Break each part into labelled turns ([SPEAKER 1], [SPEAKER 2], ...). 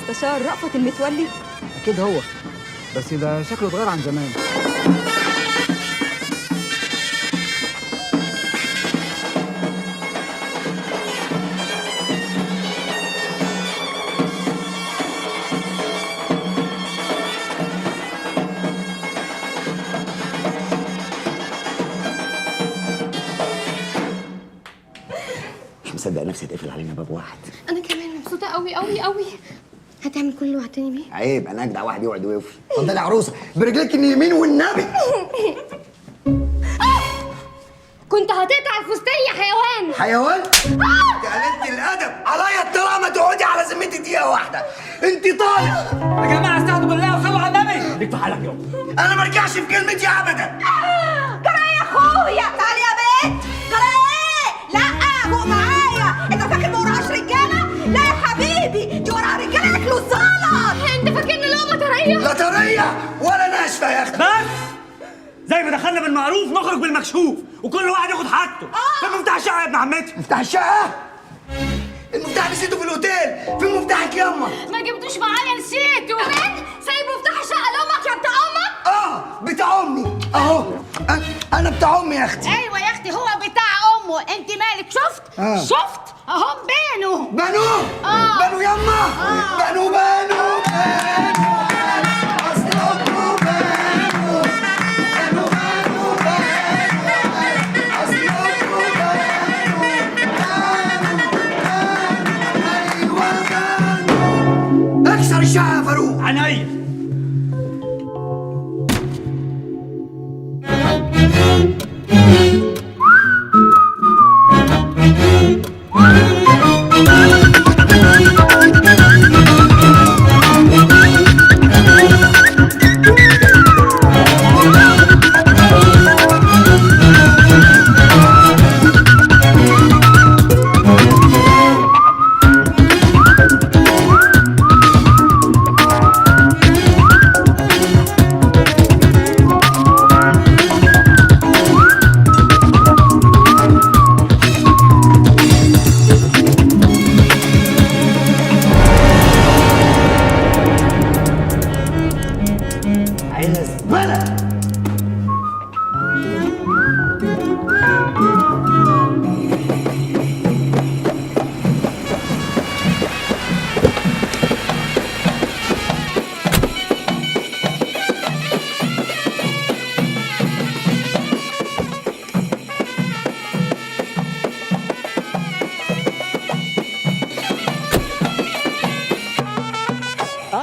[SPEAKER 1] المستشار رأفت المتولي؟
[SPEAKER 2] اكيد هو، بس ده شكله اتغير عن زمان.
[SPEAKER 3] مش مصدق نفسي اتقفل علينا باب واحد.
[SPEAKER 4] انا كمان مبسوطه قوي قوي قوي. هتعمل كل اللي وعدتني بيه؟
[SPEAKER 3] عيب، انا اجدع واحد يقعد ويقفل. اتفضلي يا عروسه برجلك اليمين والنبي.
[SPEAKER 4] كنت هتقطع الفستان يا حيوان.
[SPEAKER 3] حيوان؟ يا قلة الادب، عليا الطلاق ما تقعدي على ذمتي دقيقه واحده. انت طالع.
[SPEAKER 5] يا جماعه استهدوا بالله وصلوا على النبي. ليك في حالك يابا.
[SPEAKER 3] انا ما ارجعش في كلمتي ابدا.
[SPEAKER 6] جرى يا اخويا، تعالي يا بنت. جرى ايه؟ لا فوق معايا. انت فاكر ما وراهاش رجاله؟ لا يا حبيبي، دي وراها رجاله ياكلوا الزلط.
[SPEAKER 4] انت فاكرني لقمه طريه؟
[SPEAKER 3] لا طريه ولا ناشفه يا اختي.
[SPEAKER 5] بس زي ما دخلنا بالمعروف نخرج بالمكشوف، وكل واحد ياخد حاجته. ده مفتاح الشقه يا ابن عمتي.
[SPEAKER 3] مفتاح الشقه؟ المفتاح نسيته في الاوتيل. فين مفتاحك ياما؟
[SPEAKER 4] ما جبتوش معايا، نسيته. كمان سايب مفتاح الشقه لامك يا بتاع امك؟
[SPEAKER 3] بتاع امي اهو. انا بتاع امي يا اختي.
[SPEAKER 6] ايوه يا اختي، هو بتاع امه. انت مالك؟ شفت؟ شفت اهم بانوا.
[SPEAKER 3] بانوا؟ بانوا ياما. بانوا اصل امه بانوا. اصل امه ايوه بانوا. اكسر الشقه يا فاروق.
[SPEAKER 5] عينيا.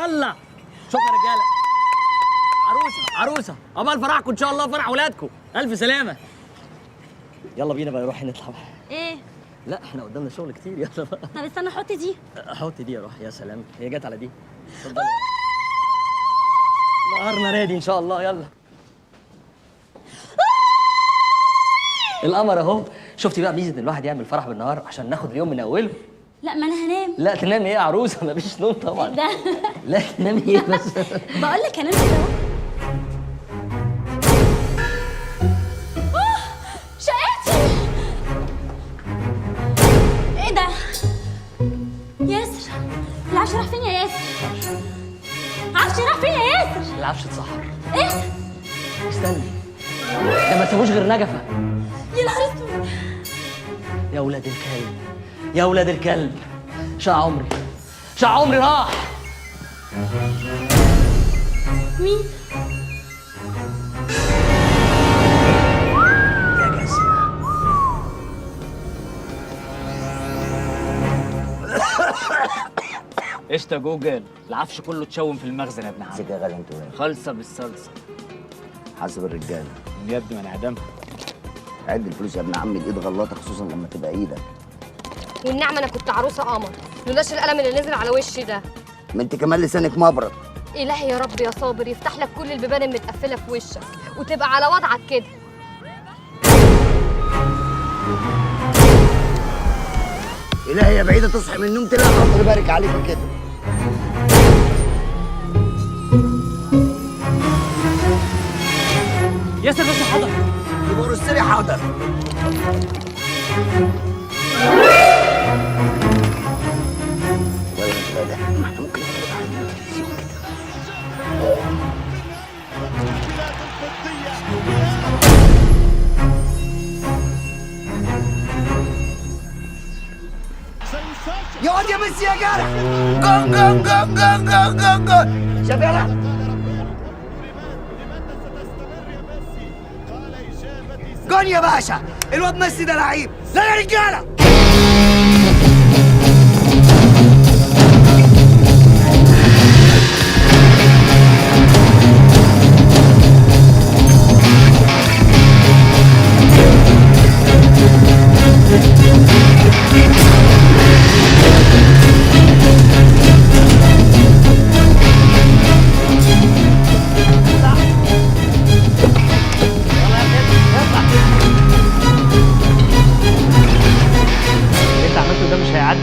[SPEAKER 5] الله. شكرا رجاله. عروسه عقبال فرحكم ان شاء الله، فرح ولادكم. الف سلامه. يلا بينا بقى نروح نطلع.
[SPEAKER 1] ايه؟
[SPEAKER 5] لا احنا قدامنا شغل كتير. يلا بقى.
[SPEAKER 1] طب استنى احط دي.
[SPEAKER 5] حط دي يا روح. يا سلام، هي جت على دي. اتفضلي. نهارنا نادي ان شاء الله. يلا. القمر اهو. شفتي بقى ميزه ان الواحد يعمل فرح بالنهار عشان ناخد اليوم من اوله.
[SPEAKER 1] لا ما انا هنام.
[SPEAKER 5] لا تنامي ايه يا عروسه؟ مفيش نوم طبعا.
[SPEAKER 1] ده
[SPEAKER 5] لا تنامي ايه بس.
[SPEAKER 1] بقول لك انام كده اهو. شقتي. ايه ده؟ ياسر، العفش راح فين يا ياسر؟ عفش راح فين يا ياسر؟
[SPEAKER 5] العفش اتسحر.
[SPEAKER 1] ايه؟
[SPEAKER 5] استني، ده ما سابوش غير نجفه.
[SPEAKER 1] يا نهار اسود.
[SPEAKER 5] يا ولاد الكلب، يا ولاد الكلب. شقى عمري راح.
[SPEAKER 1] مين؟
[SPEAKER 5] يا جسمة. قشطة جوجل. العفش كله اتشوم في المخزن يا ابن عم.
[SPEAKER 3] سيكا غالي انت وين؟
[SPEAKER 5] خالصة بالصلصة.
[SPEAKER 3] حاسب الرجاله.
[SPEAKER 5] يا ابني ما انعدمها.
[SPEAKER 3] عد الفلوس يا ابن عمي، الايد غلاطه خصوصا لما تبقى ايدك.
[SPEAKER 4] والنعمه انا كنت عروسه قمر، لولاش القلم اللي نزل على وشي ده.
[SPEAKER 3] ما انت كمان لسانك مبرد.
[SPEAKER 4] الهي يا رب يا صابر يفتح لك كل البيبان المتقفله في وشك وتبقى على وضعك كده.
[SPEAKER 3] الهي يا بعيده تصحي من النوم تلاقي ربنا يبارك عليك كده.
[SPEAKER 5] ياسر بس حضر.
[SPEAKER 3] يبقى رسلي حاضر. ولا ده ممكن خالص يا جدع. جون جون جون جون جون جون جون. شايف يلا. جون يا باشا. الواد ميسي ده لعيب. لا يا رجاله.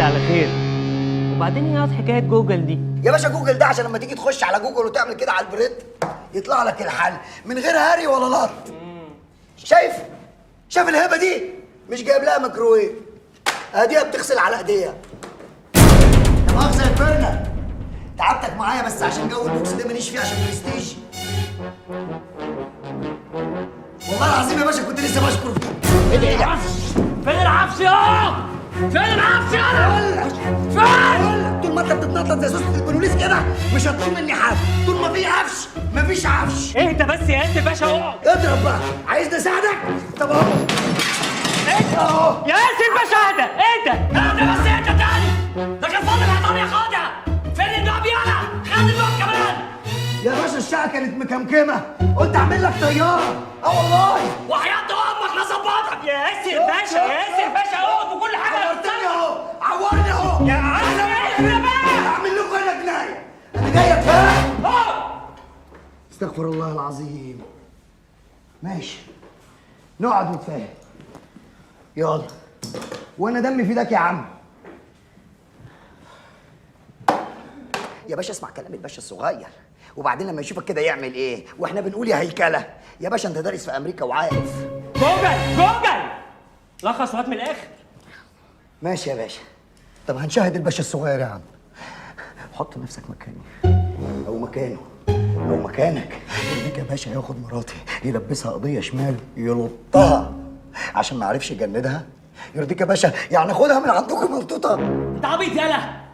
[SPEAKER 5] على خير. وبعدين ايه حكايه جوجل دي؟
[SPEAKER 3] يا باشا جوجل ده عشان لما تيجي تخش على جوجل وتعمل كده على البريد يطلع لك الحل من غير هري ولا لط. شايف الهبه دي؟ مش جايب لها ميكروويف. اديها بتغسل على ايديها. لا مؤاخذه يا كبرنا. تعبتك معايا بس عشان جو البوكس ده ماليش فيه عشان برستيج. والله العظيم يا باشا كنت لسه بشكر فيك.
[SPEAKER 5] ايه ده؟ فين العفش يا؟ فين العفش يا؟ فين؟
[SPEAKER 3] طول ما انت بتتنطط زي سوسة البوليس كده مش هتطول مني حاجه. طول ما في عفش مفيش عفش.
[SPEAKER 5] اهدى بس يا ياسر باشا اقعد.
[SPEAKER 3] اضرب بقى. عايزني اساعدك؟ طب اهو.
[SPEAKER 5] اهدى اهو. يا ياسر باشا اهدى اهدى بس اهدى تاني. ده كان فاضل هطاني ياخدها. فين النوع يالا؟ خد النوع كمان.
[SPEAKER 3] يا باشا الشقه كانت مكمكمه. قلت اعمل لك طياره. والله.
[SPEAKER 5] وحياة امك لظبطك. يا ياسر باشا يا ياسر باشا اقعد وكل حاجه.
[SPEAKER 3] عورتني اهو. عورني اهو.
[SPEAKER 5] يا عم اهدى بقى.
[SPEAKER 3] اعمل لكم انا جنايه. انا جاي اتفاهم. استغفر الله العظيم. ماشي. نقعد نتفاهم. يلا. وانا دمي في ايدك يا عم. يا باشا اسمع كلام الباشا الصغير. وبعدين لما يشوفك كده يعمل ايه؟ واحنا بنقول يا هيكله. يا باشا انت دارس في امريكا وعارف.
[SPEAKER 5] جوجل لخص وهات من الاخر.
[SPEAKER 3] ماشي يا باشا. طب هنشاهد الباشا الصغير يا عم. حط نفسك مكاني او مكانه او مكانك. يرضيك يا باشا ياخد مراتي يلبسها قضيه شمال يلطها عشان ما عرفش يجندها؟ يرضيك يا باشا يعني خدها من عندكم ملطوطه؟
[SPEAKER 5] انت عبيط يالا.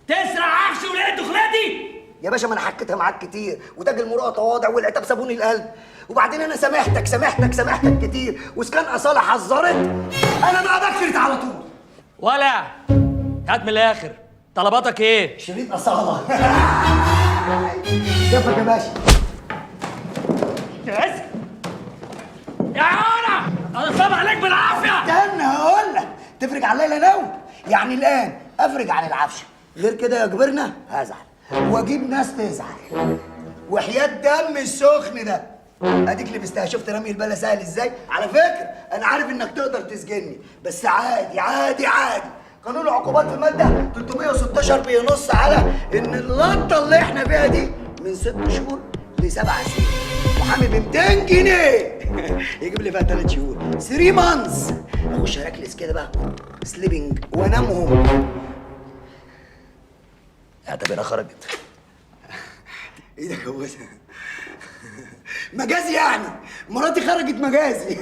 [SPEAKER 5] تسرع عفش ولقيت دخلتي.
[SPEAKER 3] يا باشا ما انا حكيتها معاك كتير وتاج المروءه تواضع والعتاب صابون القلب. وبعدين انا سامحتك كتير واذا كان اصاله حذرت انا ما بكرت على طول.
[SPEAKER 5] ولا هات من الاخر. طلباتك ايه؟
[SPEAKER 3] شريط اصاله. كيفك يا باشا؟
[SPEAKER 5] يا اسف يا عونا انا صعب عليك بالعافيه.
[SPEAKER 3] استنى هقول لك. تفرج على الليله نوم يعني الان افرج عن العفش. غير كده يا كبرنا هزعل واجيب ناس تزعل. وحياة دم السخن ده اديك لبستها. شفت رمي البلا سهل ازاي؟ على فكره انا عارف انك تقدر تسجني بس عادي. قانون العقوبات في الماده 316 بينص على ان اللقطه اللي احنا فيها دي من 6 شهور ل7 سنين. محامي ب 200 جنيه يجيب لي فيها 3 شهور 3 مانثs. اخش اركلس كده بقى سليبنج وانامهم. اعتبرها خرجت. ايه ده جوزها؟ مجازي يعني. مراتي خرجت مجازي.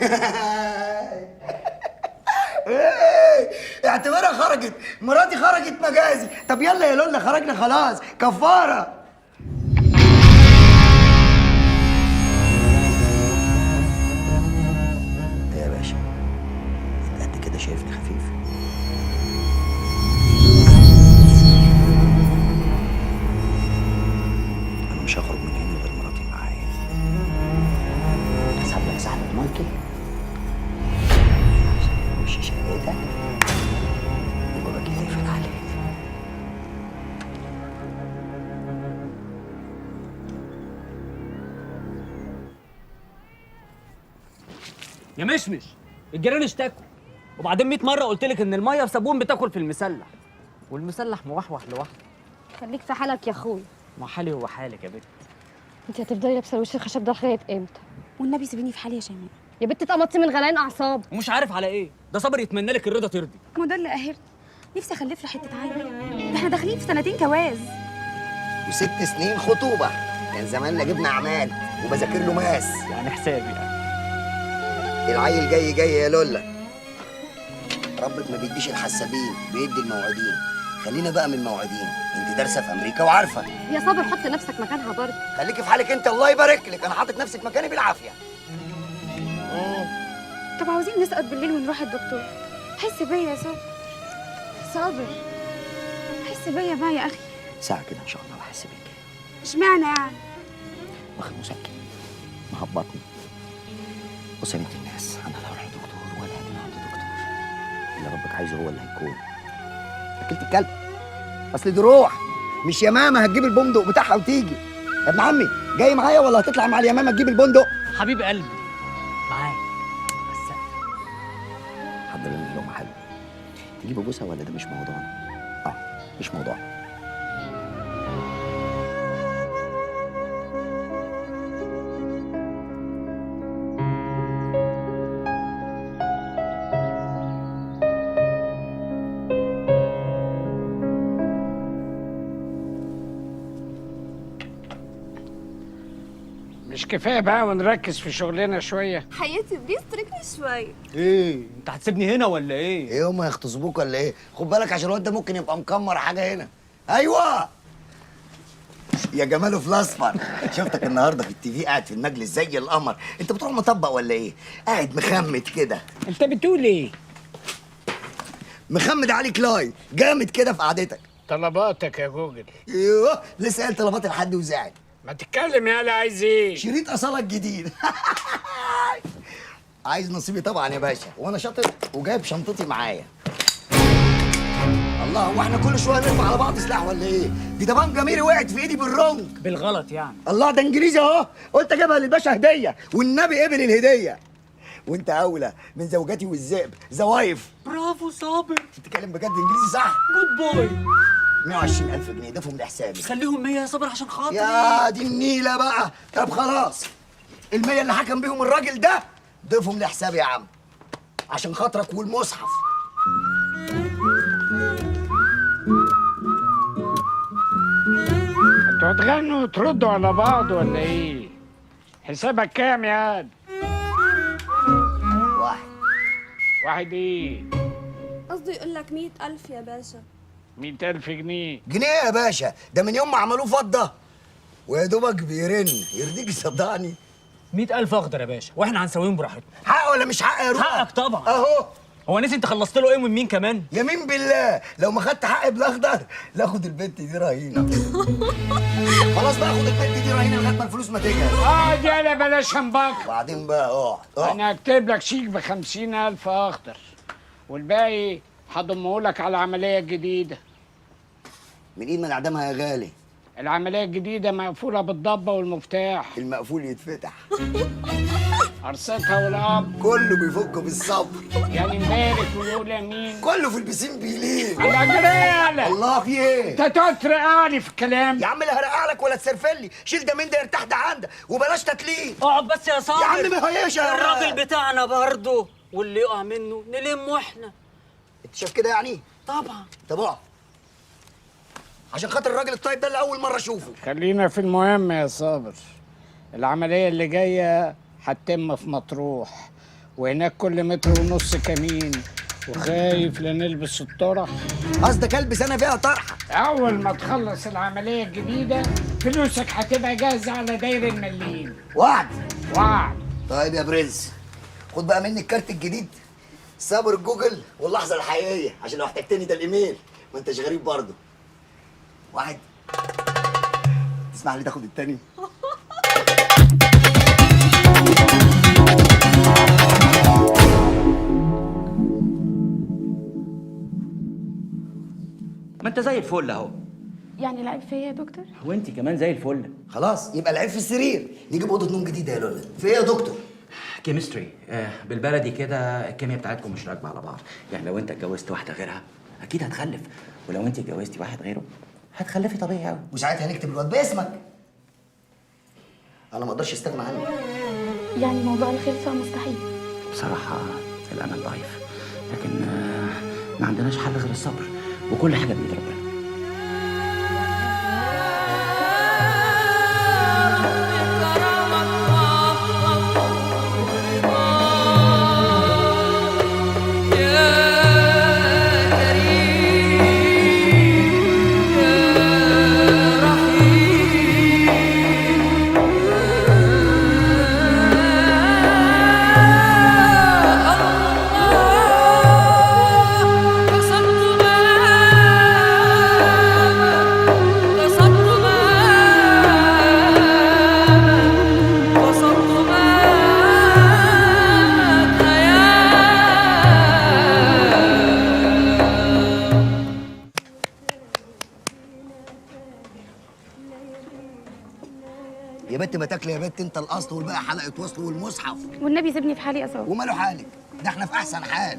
[SPEAKER 3] اعتبرها خرجت. مراتي خرجت مجازي. طب يلا يا لولا خرجنا خلاص كفاره. يا باشا انت قد كده شايفني خفيف. انا مش هخرج من هنا غير مراتي معايا. اسحب لك سحبة مايكل عشان وش شقتك وباباك يقفل عليك.
[SPEAKER 7] يا مشمش الجيران اشتكوا وبعدين 100 مره قلت لك ان الميه بصابون بتاكل في المسلح والمسلح موحوح لوحده.
[SPEAKER 1] خليك في حالك يا اخويا.
[SPEAKER 7] ما حالي هو حالك يا بنت.
[SPEAKER 1] انت هتفضلي لابسه الوش الخشب ده لغايه امتى؟
[SPEAKER 4] والنبي سيبيني في حالي يا شيماء.
[SPEAKER 1] يا بنت اتقمصتي من غليان اعصاب.
[SPEAKER 7] ومش عارف على ايه. ده صبر يتمنى لك الرضا ترضي.
[SPEAKER 4] ما ده اللي قاهرني. نفسي اخلف له حته عيل. ده احنا داخلين في 2 جواز
[SPEAKER 3] و6 سنين خطوبه. كان زماننا جبنا اعمال وبذاكر له ماس.
[SPEAKER 7] يعني حسابي يعني.
[SPEAKER 3] العيل جاي يا لولا. ربك ما بيديش الحسابين بيدي الموعدين. خلينا بقى من الموعدين، انت دارسه في امريكا وعارفه.
[SPEAKER 4] يا صابر حط نفسك مكانها برضه.
[SPEAKER 3] خليكي في حالك انت، الله يبارك لك، انا حاطط نفسك مكاني بالعافيه.
[SPEAKER 4] طب عاوزين نسقط بالليل ونروح الدكتور. حس بيا يا صابر. صابر حس بيا بقى يا اخي.
[SPEAKER 3] ساعه كده ان شاء الله واحس بيك.
[SPEAKER 4] اشمعنى يعني؟
[SPEAKER 3] واخد مسكن مهبطني. بص يا بنت الناس، انا لا اروح لدكتور ولا هاجي عند دكتور، اللي ربك عايزه هو اللي هيكون. اكلت الكلب، اصل دي روح مش يمامه هتجيب البندق بتاعها وتيجي. يا ابن عمي جاي معايا ولا هتطلع مع اليمامه تجيب البندق؟
[SPEAKER 7] حبيب قلبي معاك بس.
[SPEAKER 3] حضر لنا لقمه حلوه. تجيب بوسه ولا ده مش موضوعنا؟ مش موضوعنا.
[SPEAKER 8] مش كفايه بقى ونركز في شغلنا شويه؟
[SPEAKER 6] حياتي بليز تركني شويه.
[SPEAKER 3] ايه
[SPEAKER 7] انت هتسيبني هنا ولا ايه؟
[SPEAKER 3] ايه هم يغتصبوك ولا ايه؟ خد بالك عشان الواد ده ممكن يبقى مكمر حاجه هنا. ايوه يا جماله في الاصفر. شفتك النهارده في التي في قاعد في المجلس زي القمر. انت بتروح مطبق ولا ايه؟ قاعد مخمد كده.
[SPEAKER 8] انت بتقول ايه؟
[SPEAKER 3] مخمد عليك لاي جامد كده في قعدتك.
[SPEAKER 8] طلباتك يا جوجل.
[SPEAKER 3] ايوه لسه قال طلبات لحد وزعل.
[SPEAKER 8] ما تتكلم يالا، عايز ايه؟
[SPEAKER 3] شريط اصاله الجديد. عايز نصيبي طبعا يا باشا، وانا شاطر وجايب شنطتي معايا. الله، هو احنا كل شويه نرفع على بعض سلاح ولا ايه؟ دي طبعا جميري وقعت في ايدي بالرنج.
[SPEAKER 7] بالغلط يعني.
[SPEAKER 3] الله، ده انجليزي اهو، قلت اجيبها للباشا هديه والنبي قبل الهديه. وانت اولى من زوجاتي والذئب زوايف.
[SPEAKER 7] برافو صابر.
[SPEAKER 3] بتتكلم بجد انجليزي صح؟
[SPEAKER 7] جود بوي.
[SPEAKER 3] 120,000 جنيه ضيفهم لحسابي.
[SPEAKER 7] خليهم 100 يا صابر عشان خاطري.
[SPEAKER 3] يا دي النيله بقى. طب خلاص، ال100 اللي حكم بيهم الراجل ده ضيفهم لحسابي يا عم، عشان خاطرك والمصحف.
[SPEAKER 8] انتوا هتغنوا وتردوا على بعض ولا ايه؟ حسابك كام يا عاد؟ واحد ايه؟
[SPEAKER 6] قصده يقول لك 100,000 يا باشا.
[SPEAKER 8] 100,000 جنيه؟
[SPEAKER 3] جنيه يا باشا، ده من يوم ما عملوه فضه ويا دوبك بيرن. يرضيك صدقني.
[SPEAKER 7] 100,000 اخضر يا باشا، واحنا هنسويهم براحتنا.
[SPEAKER 3] حق ولا مش حق يا روح؟
[SPEAKER 7] حقك طبعا.
[SPEAKER 3] اهو.
[SPEAKER 7] هو نسي انت خلصت له ايه ومن مين كمان؟
[SPEAKER 3] يمين بالله لو ما خدت حقي بالاخضر لاخد البنت دي رهينه. خلاص بقى، خد البنت دي رهينه لغايه ما الفلوس ما تجهز.
[SPEAKER 8] اقعد يالا بلاش همبك.
[SPEAKER 3] وبعدين بقى اقعد.
[SPEAKER 8] انا هكتب لك شيك ب50,000 اخضر، والباقي هضمه لك على العمليه الجديده.
[SPEAKER 3] من ايد ما نعدمها يا غالي.
[SPEAKER 8] العمليه الجديده مقفوله بالضبه والمفتاح.
[SPEAKER 3] المقفول يتفتح.
[SPEAKER 8] قرصتها والاب
[SPEAKER 3] كله بيفك بالصبر.
[SPEAKER 8] يعني مبارك ويقول امين.
[SPEAKER 3] كله في البسين بيليه.
[SPEAKER 8] على جرالة.
[SPEAKER 3] الله، في ايه؟
[SPEAKER 8] انت تقعد ترقعني في الكلام.
[SPEAKER 3] يا عم لا هرقع لك ولا تسرفلي، شيل ده من ده يرتاح ده عندك وبلاش تتليه.
[SPEAKER 7] اقعد بس يا صابر.
[SPEAKER 3] يا عم ما هياش
[SPEAKER 7] الراجل بتاعنا برضه، واللي يقع منه نلمه احنا.
[SPEAKER 3] انت شايف كده يعني؟
[SPEAKER 7] طبعا.
[SPEAKER 3] طب اقعد عشان خاطر الراجل الطيب ده اللي اول مره اشوفه.
[SPEAKER 8] خلينا في المهم يا صابر. العمليه اللي جايه هتتم في مطروح، وهناك كل متر ونص كمين، وخايف لا نلبس الطرح.
[SPEAKER 3] قصدك البس انا فيها طرحه؟
[SPEAKER 8] اول ما تخلص العمليه الجديده فلوسك هتبقى جاهزه على داير المليين.
[SPEAKER 3] وعد.
[SPEAKER 8] وعد.
[SPEAKER 3] طيب يا برنس، خد بقى مني الكارت الجديد، صابر جوجل واللحظه الحقيقيه، عشان لو احتجتني ده الايميل ما انتش غريب برضه. واحد. تسمح لي تاخد التاني؟
[SPEAKER 9] ما انت زي الفل اهو.
[SPEAKER 4] يعني العيب فيا يا دكتور؟
[SPEAKER 9] وانت كمان زي الفل.
[SPEAKER 3] خلاص يبقى العيب في السرير، نجيب اوضه نوم جديده يا لولا. في ايه يا دكتور؟
[SPEAKER 9] كيمستري، بالبلدي كده الكيمياء بتاعتكم مش راكبه على بعض. يعني لو انت اتجوزت واحده غيرها اكيد هتخلف، ولو انت اتجوزتي واحد غيره هتخلفي طبيعي قوي.
[SPEAKER 3] وساعتها هنكتب الواد باسمك. انا ما اقدرش استغنى عنك.
[SPEAKER 4] يعني موضوع الخلفة مستحيل؟
[SPEAKER 9] بصراحه الامل ضعيف، لكن ما عندناش حل غير الصبر، وكل حاجه بايد ربنا.
[SPEAKER 3] بنت ما تاكلي يا بنت، انت الاصل والباقي حلقه وصل والمصحف.
[SPEAKER 4] والنبي سيبني في حالي يا صابر.
[SPEAKER 3] وماله حالك؟ ده احنا في احسن حال.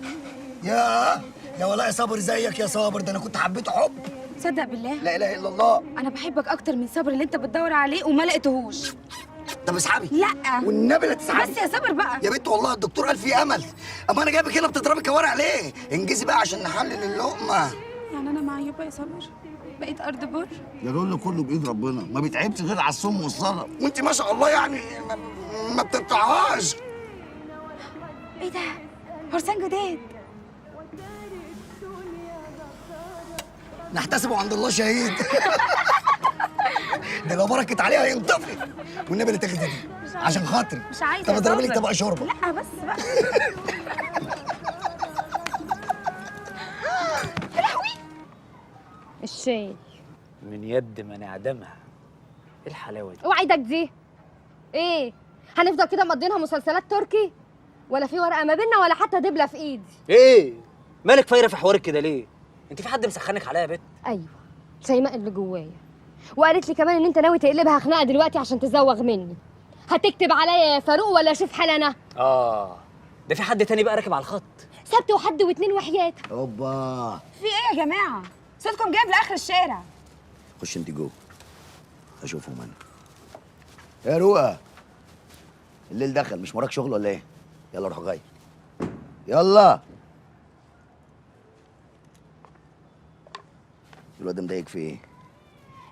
[SPEAKER 3] يا والله يا صابر زيك يا صابر، ده انا كنت حبيته حب.
[SPEAKER 4] تصدق بالله
[SPEAKER 3] لا اله الا الله.
[SPEAKER 4] انا بحبك اكتر من صابر اللي انت بتدور عليه وما لقيتهوش.
[SPEAKER 3] طب اسحبي.
[SPEAKER 4] لا
[SPEAKER 3] والنبي لا تسحبي.
[SPEAKER 4] بس يا صابر بقى.
[SPEAKER 3] يا بنت والله الدكتور قال في امل. اما انا جايبك هنا بتضربي كوارع ليه؟ انجزي بقى عشان نحلل اللقمه.
[SPEAKER 4] يعني انا معيوبه يا صابر؟ بقيت ارض بر؟
[SPEAKER 3] يا دول كله بايد ربنا، ما بيتعبش غير على الصم والصلاه، وانت ما شاء الله يعني ما بتقطعهاش.
[SPEAKER 4] ايه ده؟ فرسان جداد.
[SPEAKER 3] نحتسبه عند الله شهيد. ده لو بركت عليه هينطفي. والنبي اللي تاخدي دي عشان خاطري.
[SPEAKER 4] مش عايزه.
[SPEAKER 3] طب اضربي لك طبق شوربه.
[SPEAKER 4] لا بس بقى. يا لهوي.
[SPEAKER 1] الشاي
[SPEAKER 7] من يد من اعدمها. ايه الحلاوه دي؟
[SPEAKER 1] اوعى ايدك دي. ايه هنفضل كده مقضينها مسلسلات تركي؟ ولا في ورقه ما بيننا ولا حتى دبله في ايدي؟
[SPEAKER 7] ايه مالك فايره في حوارك كده ليه؟ انت في حد مسخنك عليا يا بت؟
[SPEAKER 1] ايوه شيماء اللي جوايا، وقالت لي كمان ان انت ناوي تقلبها خناقه دلوقتي عشان تزوغ مني. هتكتب عليا يا فاروق ولا اشوف حال انا؟
[SPEAKER 7] ده في حد تاني بقى راكب على الخط.
[SPEAKER 1] سبت وحد واتنين وحياتك.
[SPEAKER 3] اوبا.
[SPEAKER 6] في ايه يا جماعه؟ صوتكم جايب لاخر الشارع.
[SPEAKER 3] خش انت جوه اشوفهم انا. يا روقه، الليل دخل، مش وراك شغل ولا ايه؟ يلا روح غير. يلا. الواد ده مضايق في ايه؟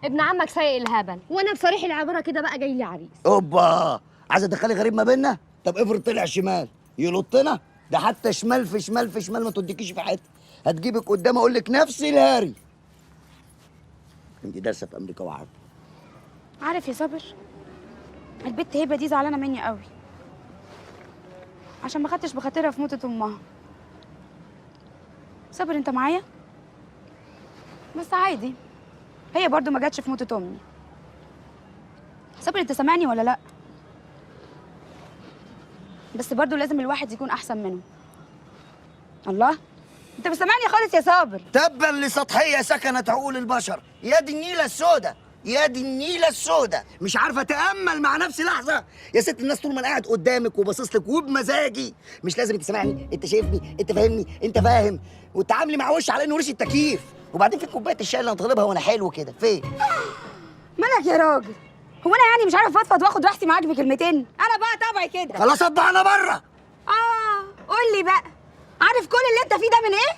[SPEAKER 1] ابن عمك سايق الهبل، وانا بصريح العباره كده بقى جاي لي عريس.
[SPEAKER 3] اوبا، عايزه تدخلي غريب ما بيننا؟ طب افرض طلع شمال يلطنا؟ ده حتى شمال في شمال في شمال ما توديكيش في حته، هتجيبك قدام اقول لك نفس الهاري. انت دارسه في امريكا وعارفه.
[SPEAKER 4] عارف يا صابر، البت هبه دي زعلانه مني قوي عشان ما خدتش بخاطرها في موتة امها. صابر انت معايا؟ بس عادي، هي برضو ما جاتش في موتة امي. صابر انت سامعني ولا لا؟ بس برضو لازم الواحد يكون احسن منه. الله، انت مش سامعني خالص يا صابر.
[SPEAKER 3] تبا لسطحيه سكنت عقول البشر، يا دي النيله السوداء، يا دي النيله السوداء، مش عارفه اتامل مع نفسي لحظه. يا ست الناس، طول ما انا قاعد قدامك وباصص لك وبمزاجي، مش لازم انت سامعني، انت شايفني، انت فاهمني، انت فاهم، وتعاملي مع وش على انه وش التكييف. وبعدين في كوبايه الشاي اللي هطلبها وانا حلو كده فين؟
[SPEAKER 4] مالك يا راجل؟ هو انا يعني مش عارف افضفض واخد راحتي معاك بكلمتين؟ انا بقى طبعي كده.
[SPEAKER 3] خلاص اطبعنا بره.
[SPEAKER 4] قول لي بقى، عارف كل اللي انت فيه ده من ايه؟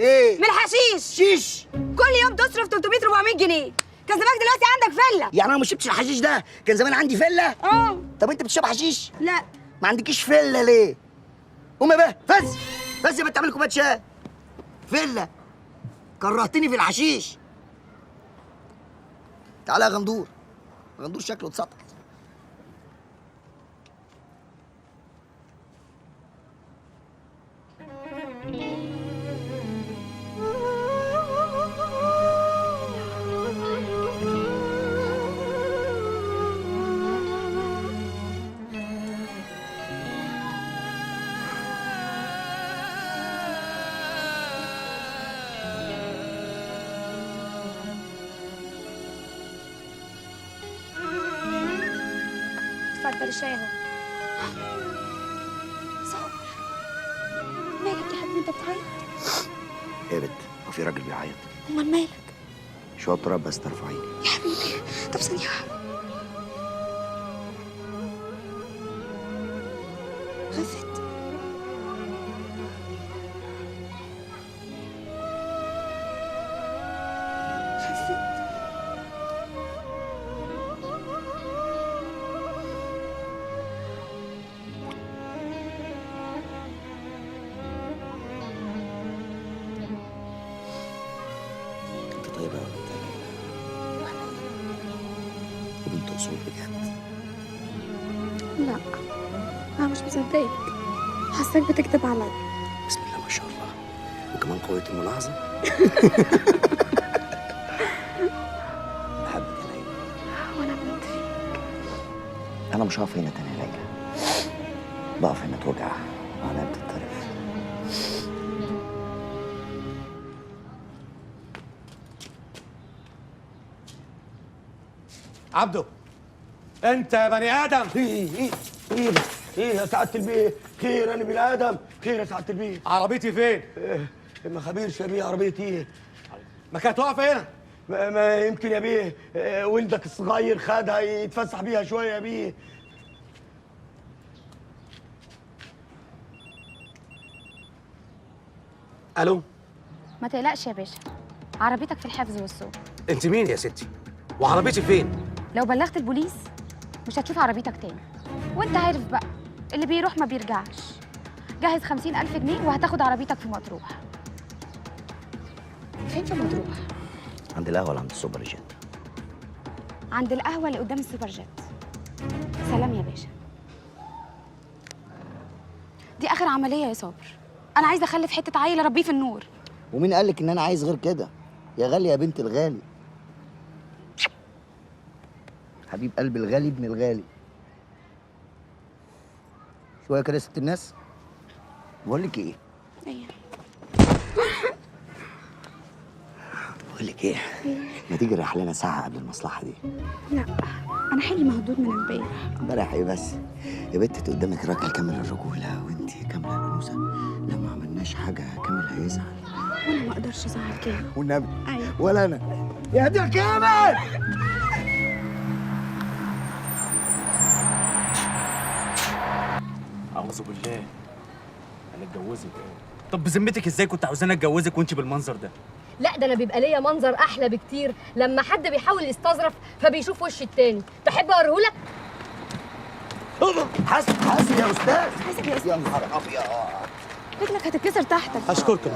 [SPEAKER 3] ايه؟
[SPEAKER 4] من الحشيش.
[SPEAKER 3] شيش.
[SPEAKER 4] كل يوم تصرف 300 400 جنيه، كان زمانك دلوقتي عندك فله.
[SPEAKER 3] يعني انا ما شربتش الحشيش ده كان زمان عندي فله؟ طب انت بتشرب حشيش؟
[SPEAKER 4] لا.
[SPEAKER 3] ما عندكيش فله ليه؟ قومي بقى، فز يا بنت، اعملي كوبايه شاي. فله كرهتني في الحشيش. تعالى يا غندور، غندور شكله اتسطح.
[SPEAKER 4] اتفضل الشاي اهو. صابر، مالك يا حبيبي انت بتعيط؟
[SPEAKER 3] ايه يا بنت، هو في راجل بيعيط؟
[SPEAKER 4] امال مالك؟
[SPEAKER 3] شاطره بس ترفعيني
[SPEAKER 4] يا حبيبي. طب ثانية خفت.
[SPEAKER 3] انت طيبه يا بنت وبنت اصول بجد.
[SPEAKER 4] لا انا مش مصدقك، حاساك بتكذب عليا.
[SPEAKER 3] بسم الله ما شاء الله، وكمان قويه الملاحظه. بحبك يا ليلى.
[SPEAKER 4] وانا بنت فيك.
[SPEAKER 3] انا مش هقف هنا تاني يا ليلى، بقف هنا توجع وعينيا بتتطرف.
[SPEAKER 2] عبده،
[SPEAKER 5] انت يا بني ادم.
[SPEAKER 3] ايه يا سعاده البيه؟ خير انا بني ادم. خير يا سعاده البيه.
[SPEAKER 5] عربيتي فين؟
[SPEAKER 3] ما خبيرش يا بيه عربيتي ايه؟
[SPEAKER 5] ما كانت واقفه هنا.
[SPEAKER 3] ما يمكن يا بيه ولدك الصغير خدها يتفسح بيها شويه يا بيه.
[SPEAKER 5] الو،
[SPEAKER 4] ما تقلقش يا باشا، عربيتك في الحفظ والسوق.
[SPEAKER 5] انت مين يا ستي؟ وعربيتي فين؟
[SPEAKER 4] لو بلغت البوليس مش هتشوف عربيتك تاني، وانت عارف بقى اللي بيروح ما بيرجعش. جهز 50,000 جنيه وهتاخد عربيتك في مطروح. فين في مطروح؟
[SPEAKER 3] عند القهوه ولا عند السوبر جيت؟
[SPEAKER 4] عند القهوة اللي قدام السوبر جيت. سلام يا باشا. دي آخر عملية يا صابر، أنا عايزة أخلف حتة عيل أربيه في النور.
[SPEAKER 3] ومين قالك ان انا عايز غير كده يا غالي يا بنت الغالي؟ حبيب قلبي الغالي ابن الغالي. شويه كده يا ست الناس. بقول لك ايه؟
[SPEAKER 4] ايه؟
[SPEAKER 3] بقول لك ايه؟ ما تيجي نريح لنا ساعه قبل المصلحه دي؟
[SPEAKER 4] لا، أنا حالي مهدود من امبارح.
[SPEAKER 3] امبارح ايه بس؟ يا بنت قدامك راجل كامل الرجوله وانت كامله الانوثه. لو ما عملناش حاجه كامل هيزعل.
[SPEAKER 4] وأنا ما أقدرش أزعل كده.
[SPEAKER 3] والنبي
[SPEAKER 4] أيوة.
[SPEAKER 3] ولا انا. يا دي كامل.
[SPEAKER 7] اعوذ بالله. انا اتجوزك ايه؟ طب بذمتك ازاي كنت عاوزاني اتجوزك وانت بالمنظر ده؟
[SPEAKER 1] لا ده انا بيبقى ليا منظر احلى بكتير لما حد بيحاول يستظرف فبيشوف وش التاني. تحب اوريهولك؟
[SPEAKER 3] حاسب يا استاذ.
[SPEAKER 4] حاسب يا أستاذ.
[SPEAKER 3] يا نهار ابيض.
[SPEAKER 4] رجلك هتتكسر تحتك.
[SPEAKER 5] اشكركم.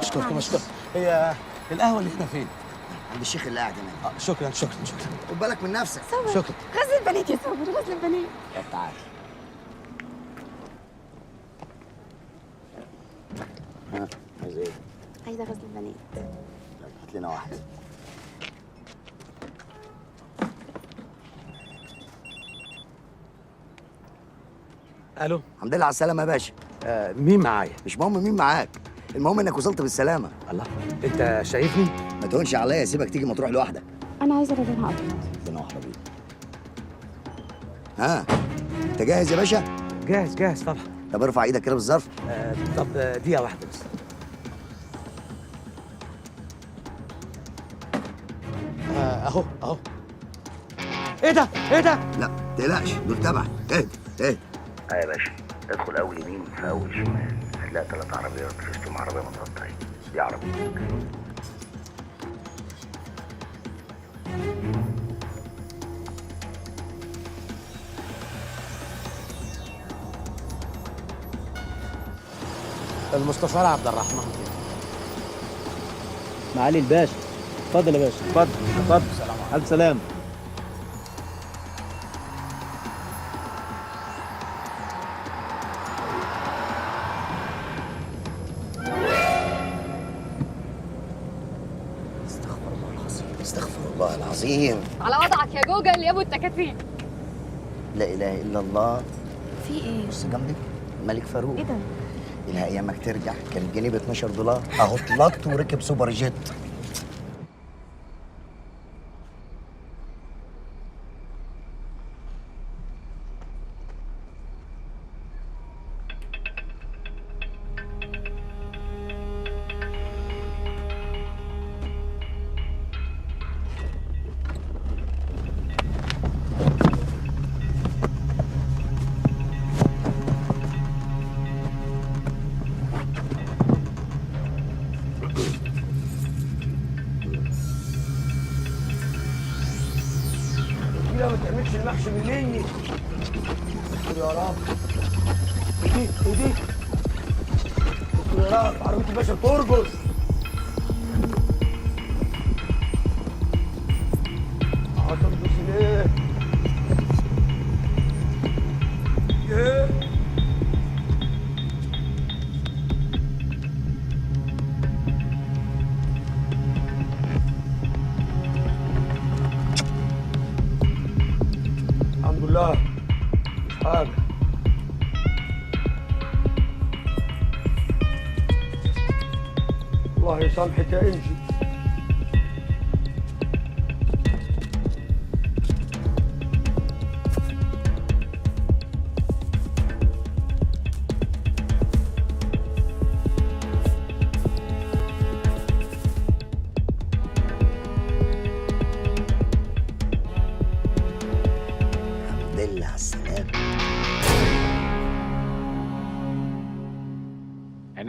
[SPEAKER 5] هي القهوه اللي هنا فين؟
[SPEAKER 3] عند الشيخ اللي قاعد هناك.
[SPEAKER 5] شكرا.
[SPEAKER 3] خد بالك من نفسك.
[SPEAKER 5] شكرا.
[SPEAKER 4] غزل البنات يا صابر، غزل البنات.
[SPEAKER 3] طب تعالى. ها عايز ايه؟
[SPEAKER 4] عايزة غزل البنات.
[SPEAKER 3] طب هات لنا واحده.
[SPEAKER 5] الو.
[SPEAKER 3] الحمد لله على السلامه يا باشا.
[SPEAKER 5] مين معايا؟
[SPEAKER 3] مش مهم مين معاك، المهم انك وصلت بالسلامه.
[SPEAKER 5] الله، انت شايفني؟
[SPEAKER 3] ما تهونش عليا، سيبك تيجي مطروح لوحدك.
[SPEAKER 4] أنا عايزة رضا أبيض.
[SPEAKER 3] ربنا واحده بيه. ها انت جاهز يا باشا؟
[SPEAKER 5] جاهز طبعا.
[SPEAKER 3] طب ارفع ايدك كده بالظرف.
[SPEAKER 5] طب دقيقه واحده بس. اهو. ايه ده؟
[SPEAKER 3] لا تقلقش دول تبعي. اهدى. يا باشا ادخل اول يمين في اول شمال هتلاقي 3 عربيات فيهم عربيه متغطيه. دي عربيتك.
[SPEAKER 5] المستشار عبد الرحمن.
[SPEAKER 2] معالي الباشا. اتفضل يا باشا. اتفضل. الف سلام.
[SPEAKER 3] استغفر الله العظيم.
[SPEAKER 1] على وضعك يا جوجل يا ابو التكاتيك.
[SPEAKER 3] لا اله الا الله.
[SPEAKER 4] في إيه؟
[SPEAKER 3] بص جنبك الملك فاروق.
[SPEAKER 4] إيه ده؟
[SPEAKER 3] الها ايامك ترجع كان الجنيه ب 12 دولار اهو طلعت وركب سوبر جيت. كده ما تعملش المحشي مني. يا رب. ايديك. يا رب عربية الباشا ترقص. هترقص ليه؟ الحمد لله مش حاجة. الله يسامحك يا انجي.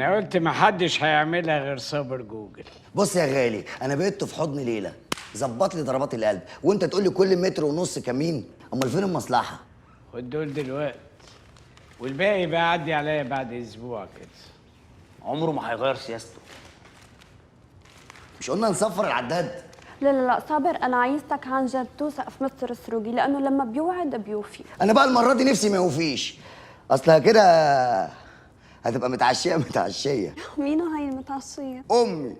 [SPEAKER 8] انا قلت محدش هيعملها غير صابر جوجل.
[SPEAKER 3] بص يا غالي، انا بقيت في حضن ليلى، ظبط لي ضربات القلب، وانت تقول لي كل متر ونص كمين. امال فين المصلحه؟
[SPEAKER 8] خد دول دلوقتي والباقي بقى عدي عليا بعد اسبوع كده.
[SPEAKER 7] عمره ما هيغير سياسته.
[SPEAKER 3] مش قلنا نصفر العداد؟
[SPEAKER 10] لا لا لا صابر، انا عايزتك عن جد توثق في مستر السروجي لانه لما بيوعد بيوفي.
[SPEAKER 3] انا بقى المره دي نفسي ما يوفيش، اصلها كده هتبقى متعشيه متعشيه.
[SPEAKER 10] مين هاي المتعشيه؟
[SPEAKER 3] امي.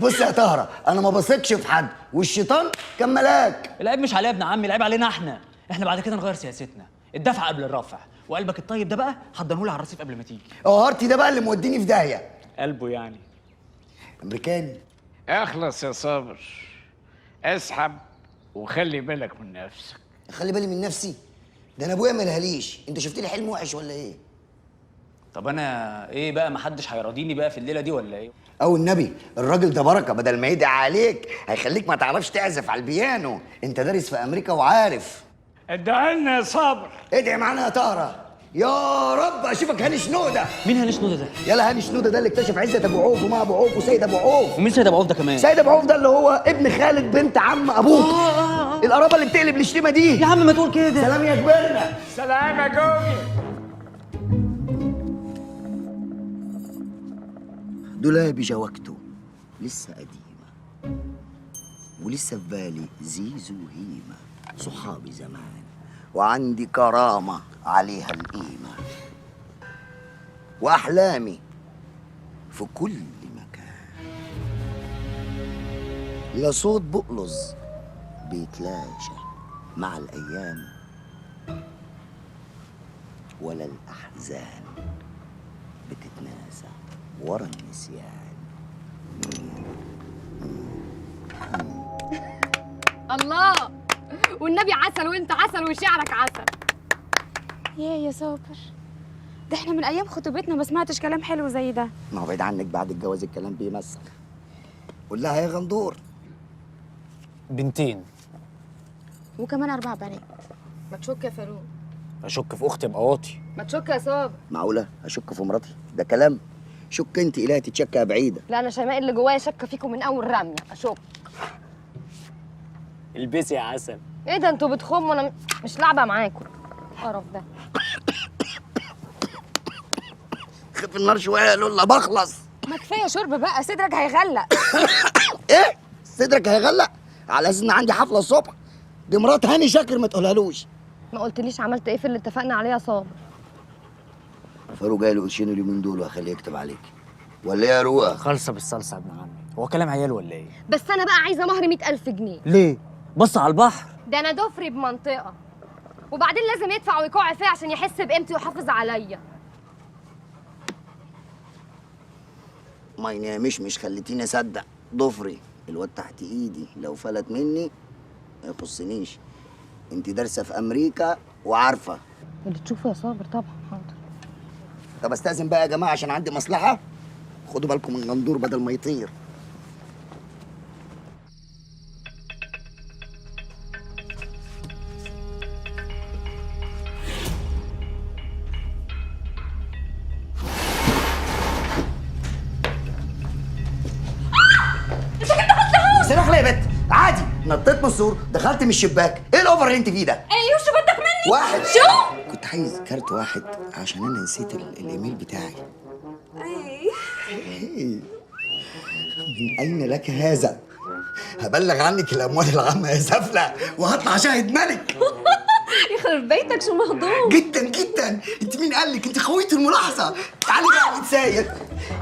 [SPEAKER 3] بص يا طهره، انا ما بثقش في حد، والشيطان كان ملاك.
[SPEAKER 7] العيب مش عليا يا ابن عمي، العيب علينا احنا بعد كده نغير سياستنا، الدفع قبل الرفع، وقلبك الطيب ده بقى حضنهولي على الرصيف قبل ما تيجي.
[SPEAKER 3] هارتي ده بقى اللي موديني في داهيه.
[SPEAKER 7] قلبه يعني
[SPEAKER 3] امريكاني.
[SPEAKER 8] اخلص يا صابر، اسحب وخلي بالك من نفسك.
[SPEAKER 3] خلي بالي من نفسي؟ ده انا ابويا ما لهاليش. انت شفت لي حلم وحش ولا ايه؟
[SPEAKER 7] طب انا ايه بقى، محدش هيراضيني بقى في الليله دي ولا ايه؟
[SPEAKER 3] او النبي الراجل ده بركه، بدل ما يدعي عليك هيخليك ما تعرفش تعزف على البيانو. انت دارس في امريكا وعارف.
[SPEAKER 8] ادعي لنا يا صابر.
[SPEAKER 3] ادعي معانا يا طهره. يا رب اشوفك هاني شنوده.
[SPEAKER 7] مين هاني شنوده ده؟
[SPEAKER 3] يلا هاني شنوده ده اللي اكتشف عزت ابو عوف وما ابو عوف وسيد ابو عوف.
[SPEAKER 7] ومين سيد ابو عوف ده كمان؟
[SPEAKER 3] سيد ابو عوف ده اللي هو ابن خالد بنت عم ابوك. القرابه اللي بتقلب الشتيمه دي.
[SPEAKER 7] يا عم ما تقول كده.
[SPEAKER 3] سلام يا كبرنا.
[SPEAKER 8] سلام يا جوجل.
[SPEAKER 3] دولابي جوكته لسه قديمة، ولسه في بالي زيزو هيمة صحابي زمان، وعندي كرامة عليها القيمة، وأحلامي في كل مكان. لا صوت بقلظ بيتلاشى مع الأيام، ولا الأحزان بتتناسى ورا النسيان.
[SPEAKER 1] الله، والنبي عسل وانت عسل وشعرك عسل.
[SPEAKER 4] يا صابر، ده احنا من ايام خطوبتنا ما سمعتش كلام حلو زي ده.
[SPEAKER 3] ما هو بعيد عنك بعد الجواز الكلام بيمسخ. قول لها يا غندور.
[SPEAKER 7] بنتين
[SPEAKER 4] وكمان 4 بنات.
[SPEAKER 1] ما تشك يا فاروق.
[SPEAKER 7] اشك في اختي ابقى واطي.
[SPEAKER 1] ما تشك يا صابر.
[SPEAKER 3] معقولة أشك في مراتي؟ ده كلام. شك انت إلهي تتشكى بعيدة.
[SPEAKER 1] لا انا شيماء اللي جوايا شاكه فيكم من اول رميه. اشك.
[SPEAKER 7] البسي يا عسل.
[SPEAKER 1] ايه ده انتوا بتخموا؟ انا مش لعبه معاكم. القرف ده.
[SPEAKER 3] خف النار شوية يا لولا بخلص.
[SPEAKER 4] ما كفايه شرب بقى، صدرك هيغلق.
[SPEAKER 3] إيه؟ صدرك هيغلق؟ على أساس إن عندي حفلة الصبح. دي مرات هاني شاكر ما تقولهالوش.
[SPEAKER 1] ما قلتليش عملت ايه في اللي اتفقنا عليه يا صابر؟
[SPEAKER 3] فاروق جاي له قرشين اليومين دول وهخليه يكتب عليك. ولا ايه يا روقه؟
[SPEAKER 7] خالصه بالصلصه يا ابن عمي، هو كلام عيال ولا ايه؟
[SPEAKER 1] بس انا بقى عايزه مهر 100,000 جنيه.
[SPEAKER 7] ليه؟ بص على البحر.
[SPEAKER 1] ده انا ضفري بمنطقه، وبعدين لازم يدفع ويقع فيها عشان يحس بقيمتي ويحافظ عليا.
[SPEAKER 3] ما ينامش، مش خليتيني اصدق. ضفري الواد تحت ايدي، لو فلت مني ما يخصنيش. انت دارسه في امريكا وعارفه.
[SPEAKER 1] اللي تشوفه يا صابر طبعا. حاضر.
[SPEAKER 3] طب استاذن بقى يا جماعه عشان عندي مصلحه. خدوا بالكم من غندور بدل ما يطير. سلاح ليه يا بت؟ عادي، نطيت من السور، دخلت من الشباك. ايه الاوفر اللي انت فيه ده؟
[SPEAKER 6] ايوه شو بدك مني؟
[SPEAKER 3] واحد.
[SPEAKER 6] شو؟
[SPEAKER 3] كنت عايز كارت واحد عشان انا نسيت الايميل بتاعي.
[SPEAKER 6] ايه
[SPEAKER 3] من اين لك هذا؟ هبلغ عنك الاموال العامه يا سفله وهطلع شاهد ملك.
[SPEAKER 6] يخرب بيتك شو مهضوم.
[SPEAKER 3] جدا جدا. انت مين قال لك؟ انت خوية الملاحظه. تعالي بقى نتساير.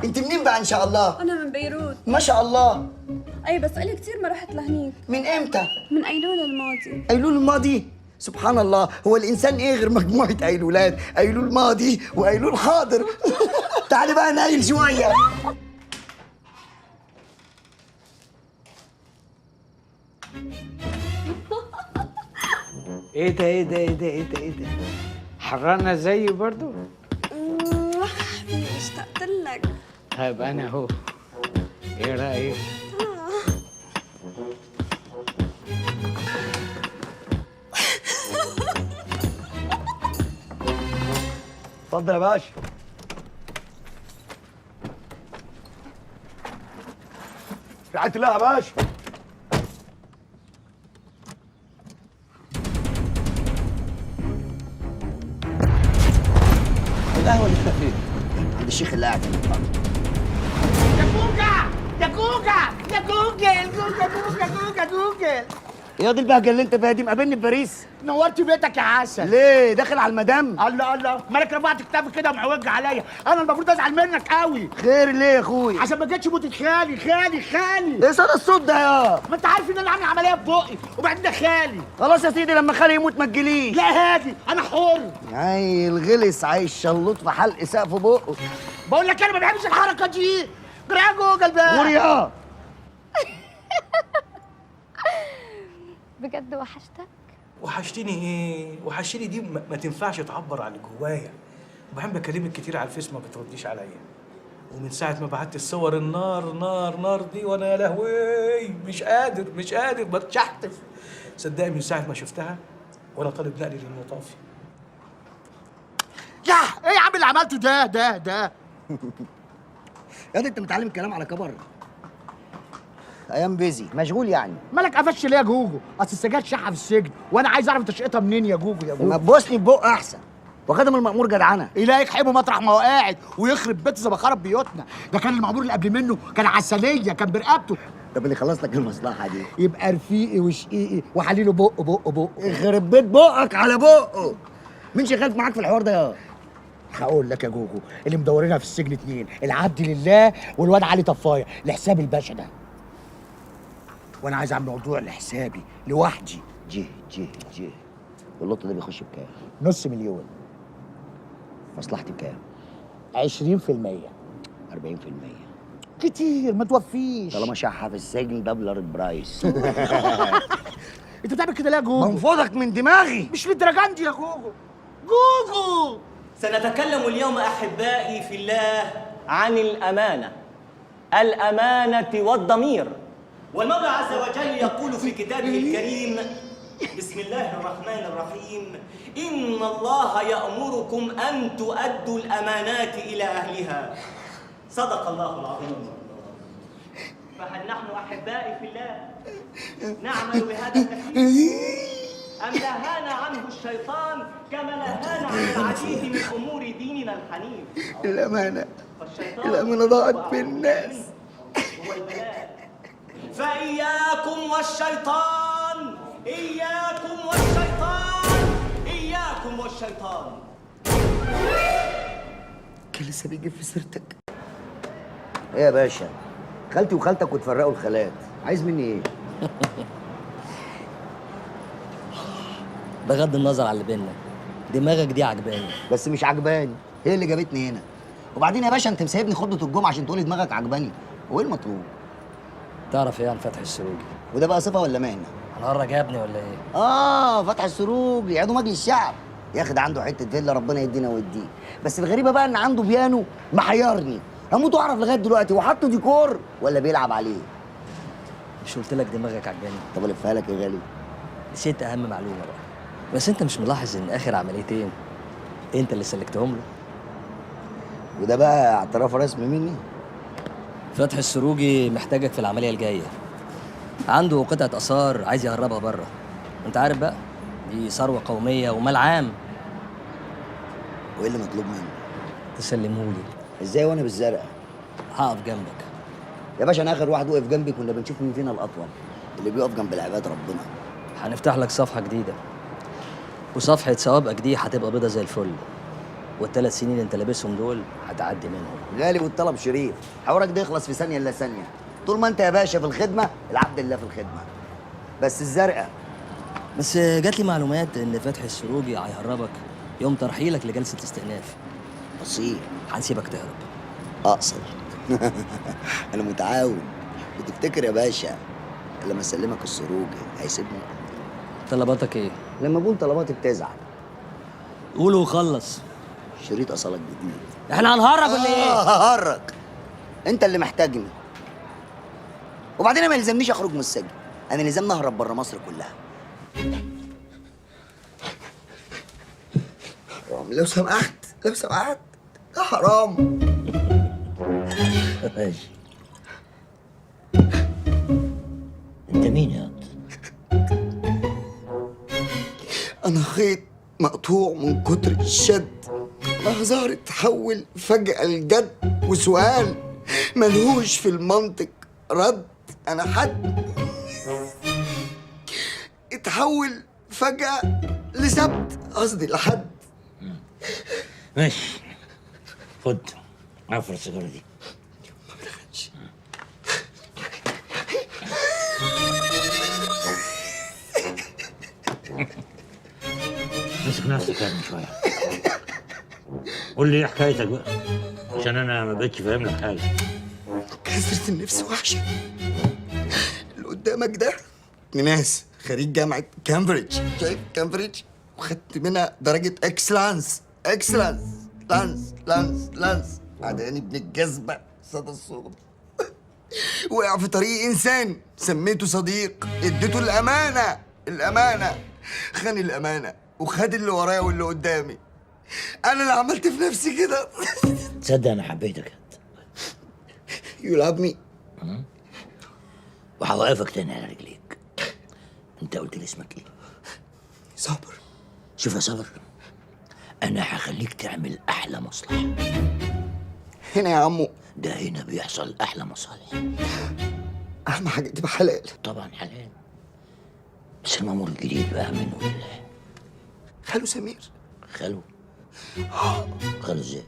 [SPEAKER 3] انت منين بقى ان شاء الله؟
[SPEAKER 10] انا من بيروت.
[SPEAKER 3] ما شاء الله.
[SPEAKER 10] اي بس قلي كثير ما رحت لهنيك.
[SPEAKER 3] من امتى؟
[SPEAKER 10] من ايلول الماضي.
[SPEAKER 3] ايلول الماضي؟ سبحان الله، هو الانسان ايه غير مجموعه ايلولات؟ ايلول ماضي وايلول حاضر. تعالي بقى نايل شويه.
[SPEAKER 8] ايه ده ايه ده ايه ده ايه ده ايه ده؟ حرانة زيي برضو؟
[SPEAKER 10] اشتقت لك.
[SPEAKER 8] طيب انا اهو. ايه رايك؟
[SPEAKER 3] اتفضل يا باشا. رعاية الله يا باشا.
[SPEAKER 11] القهوه اللي احنا فين؟
[SPEAKER 3] عند الشيخ اللي قاعد هنا.
[SPEAKER 8] يا كوكا يا كوكا يا جوجل كوكا جوجل.
[SPEAKER 3] يا دي البهجه اللي انت فيها دي، مقابلني في باريس.
[SPEAKER 8] نورت بيتك يا عسل.
[SPEAKER 3] ليه داخل على المدام؟
[SPEAKER 8] الله مالك رفعت كتافك كده ومعوج عليا؟ انا المفروض ازعل منك قوي.
[SPEAKER 3] خير ليه يا اخوي؟
[SPEAKER 8] عشان ما جتش موتة خالي.
[SPEAKER 3] ايه صدى الصوت ده يا؟
[SPEAKER 8] ما انت عارف ان انا عامل عمليه في بقي وبعدين ده خالي.
[SPEAKER 3] خلاص يا سيدي لما خالي يموت ما تجيليش.
[SPEAKER 8] لا هادي انا حر.
[SPEAKER 3] عيل غلس عايش شلوط في حلق سقف بقه.
[SPEAKER 8] بقول لك انا ما بحبش الحركه دي. جرى جوجل بقى.
[SPEAKER 3] غوريا.
[SPEAKER 1] بجد وحشتك؟
[SPEAKER 12] وحشتني ايه؟ وحشتني دي ما تنفعش تعبر عن اللي جوايا. وبعدين بكلمك كتير على الفيس ما بترديش عليا. ومن ساعة ما بعت الصور النار نار نار دي وانا يا لهوي مش قادر بتشحتف. صدقني من ساعة ما شفتها وانا طالب نقلي للمطافي.
[SPEAKER 8] يا ايه يا عم اللي عملته ده؟
[SPEAKER 3] يا دي انت متعلم الكلام على كبر. ايام بيزي مشغول يعني.
[SPEAKER 8] مالك قفش ليه يا جوجو؟ اصل السجاد شحه في السجن وانا عايز اعرف تشقيتها منين يا جوجو يا جوجو.
[SPEAKER 3] ما تبوسني ببق احسن. وخدم المأمور جدعنه.
[SPEAKER 8] إلهي يحبه مطرح ما هو قاعد ويخرب بيت زي ما خرب بيوتنا. ده كان المأمور اللي قبل منه كان عسليه، كان برقبته.
[SPEAKER 3] طب اللي خلص لك المصلحه دي
[SPEAKER 8] يبقى رفيقي وشقيقي وحليله بق.
[SPEAKER 3] يخرب بيت بقك على بقه. مين شغال معاك في الحوار ده يا؟
[SPEAKER 8] هقول لك يا جوجو، اللي مدورينها في السجن اتنين، العبد لله والواد علي طفايه لحساب الباشا ده. وانا عايز اعمل موضوع لحسابي لوحدي.
[SPEAKER 3] جه واللوت ده بيخش بكام؟
[SPEAKER 8] نص مليون.
[SPEAKER 3] مصلحتي بكام؟
[SPEAKER 8] 20%.
[SPEAKER 3] 40%.
[SPEAKER 8] كتير ما توفيش.
[SPEAKER 3] طالما شحه في السجن دبلر البرايس.
[SPEAKER 8] انت بتعمل كده ليه يا جوجو؟
[SPEAKER 3] منفوضك من دماغي.
[SPEAKER 8] مش للدرجه دي يا جوجو.
[SPEAKER 5] سنتكلم اليوم أحبائي في الله عن الأمانة والضمير. والمولى عز وجل يقول في كتابه الكريم: بسم الله الرحمن الرحيم: إن الله يأمركم أن تؤدوا الأمانات إلى أهلها. صدق الله العظيم. فهل نحن أحبائي في الله نعمل بهذا التكليف؟ أم نهانا عنه الشيطان كما نهانا عن العديد من أمور ديننا الحنيف؟
[SPEAKER 3] الأمانة ضاعت في الناس.
[SPEAKER 5] هو البلاء. فإياكم والشيطان، إياكم والشيطان.
[SPEAKER 3] كان لسه بيجي في سيرتك. ايه يا باشا؟ خالتي وخالتك وتفرقوا الخالات، عايز مني ايه؟
[SPEAKER 11] بغض النظر عن اللي بينا، دماغك دي عجباني.
[SPEAKER 3] بس مش عجباني، هي اللي جابتني هنا. وبعدين يا باشا انت مسيبني خطبه الجمعه عشان تقولي دماغك عجباني، هو ايه المطلوب؟
[SPEAKER 11] تعرف ايه عن فتحي السروجي؟
[SPEAKER 3] وده بقى صفه ولا مهنه؟
[SPEAKER 11] هنهرج يا ابني ولا ايه؟
[SPEAKER 3] فتحي السروجي عضو مجلس الشعب. يا اخي ده عنده حته فيلا ربنا يدينا ويديه. بس الغريبه بقى ان عنده بيانو محيرني، هموت واعرف لغايه دلوقتي هو حاطه ديكور ولا بيلعب عليه.
[SPEAKER 11] مش قلت لك دماغك عجباني؟
[SPEAKER 3] طب الفها لك يا غالي.
[SPEAKER 11] نسيت اهم معلومه بقى. بس انت مش ملاحظ ان اخر عمليتين انت اللي سلكتهم له؟
[SPEAKER 3] وده بقى اعتراف رسمي مني؟
[SPEAKER 11] فتحي السروجي محتاجك في العمليه الجايه. عنده قطعه اثار عايز يهربها بره. انت عارف بقى دي ثروه قوميه ومال عام.
[SPEAKER 3] وايه اللي مطلوب مني؟
[SPEAKER 11] تسلمهولي.
[SPEAKER 3] ازاي وانا بالزرقاء؟
[SPEAKER 11] هقف جنبك
[SPEAKER 3] يا باشا. انا اخر واحد وقف جنبي كنا بنشوف مين فينا الاطول، اللي بيقف جنب العباد ربنا.
[SPEAKER 11] هنفتح لك صفحه جديده، وصفحه ثوابك دي هتبقى بيضه زي الفل، وال3 سنين انت لابسهم دول هتعدي منهم.
[SPEAKER 3] غالي والطلب شريف، حوارك ده يخلص في ثانيه الا ثانيه. طول ما انت يا باشا في الخدمه العبد لله في الخدمه. بس الزرقاء.
[SPEAKER 11] بس جات لي معلومات ان فتحي السروجي هيهربك يوم ترحيلك لجلسه استئناف.
[SPEAKER 3] بسيط.
[SPEAKER 11] هنسيبك تهرب.
[SPEAKER 3] اقصر. انا متعاون. بتفتكر يا باشا لما اسلمك السروجي هيسيبني؟
[SPEAKER 11] طلباتك ايه؟
[SPEAKER 3] لما بقول طلباتي بتزعل.
[SPEAKER 11] قول وخلص.
[SPEAKER 3] شريط اصلك جديد.
[SPEAKER 11] احنا هنهرج ولا ايه؟
[SPEAKER 3] ههرج. انت اللي محتاجني. وبعدين أنا ما يلزمنيش اخرج من السجن، انا لازمني اهرب بره مصر كلها. لو سمحت ده حرام.
[SPEAKER 11] ماشي.
[SPEAKER 13] انت مين يا واد؟
[SPEAKER 3] انا خيط مقطوع من كتر الشد، مهزار اتحول فجأة لجد، وسؤال ملهوش في المنطق رد. انا حد اتحول فجأة لسبت، قصدي لحد.
[SPEAKER 13] ماشي، خد عفر السيجاره دي. امسك نفسك يا ابني شويه. قول لي ايه حكايتك بقى، عشان انا ما بقتش فاهم لك حاجه.
[SPEAKER 3] كسرة النفس وحشة. اللي قدامك ده ناس خريج جامعة كامبريدج، شايف كامبريدج؟ وخدت منها درجة اكسلانس، اكسلانس، لانس. عداني ابن الجذبة صدى الصوت. وقع في طريق انسان سميته صديق، اديته الامانة، خان الامانة وخد اللي ورايا واللي قدامي. انا اللي عملت في نفسي كده.
[SPEAKER 13] تصدق انا حبيتك انت.
[SPEAKER 3] You love me.
[SPEAKER 13] وهوقفك تاني على رجليك. انت قلت لي اسمك ايه؟
[SPEAKER 3] صابر.
[SPEAKER 13] شوف يا صابر، انا هخليك تعمل احلى مصلحه.
[SPEAKER 3] هنا يا عمو؟
[SPEAKER 13] ده هنا بيحصل احلى مصالح.
[SPEAKER 3] اهم حاجه تبقى حلال.
[SPEAKER 13] طبعا حلال، بس المأمور الجديد بقى منه لله.
[SPEAKER 3] خالو سمير.
[SPEAKER 13] خالو ازاي؟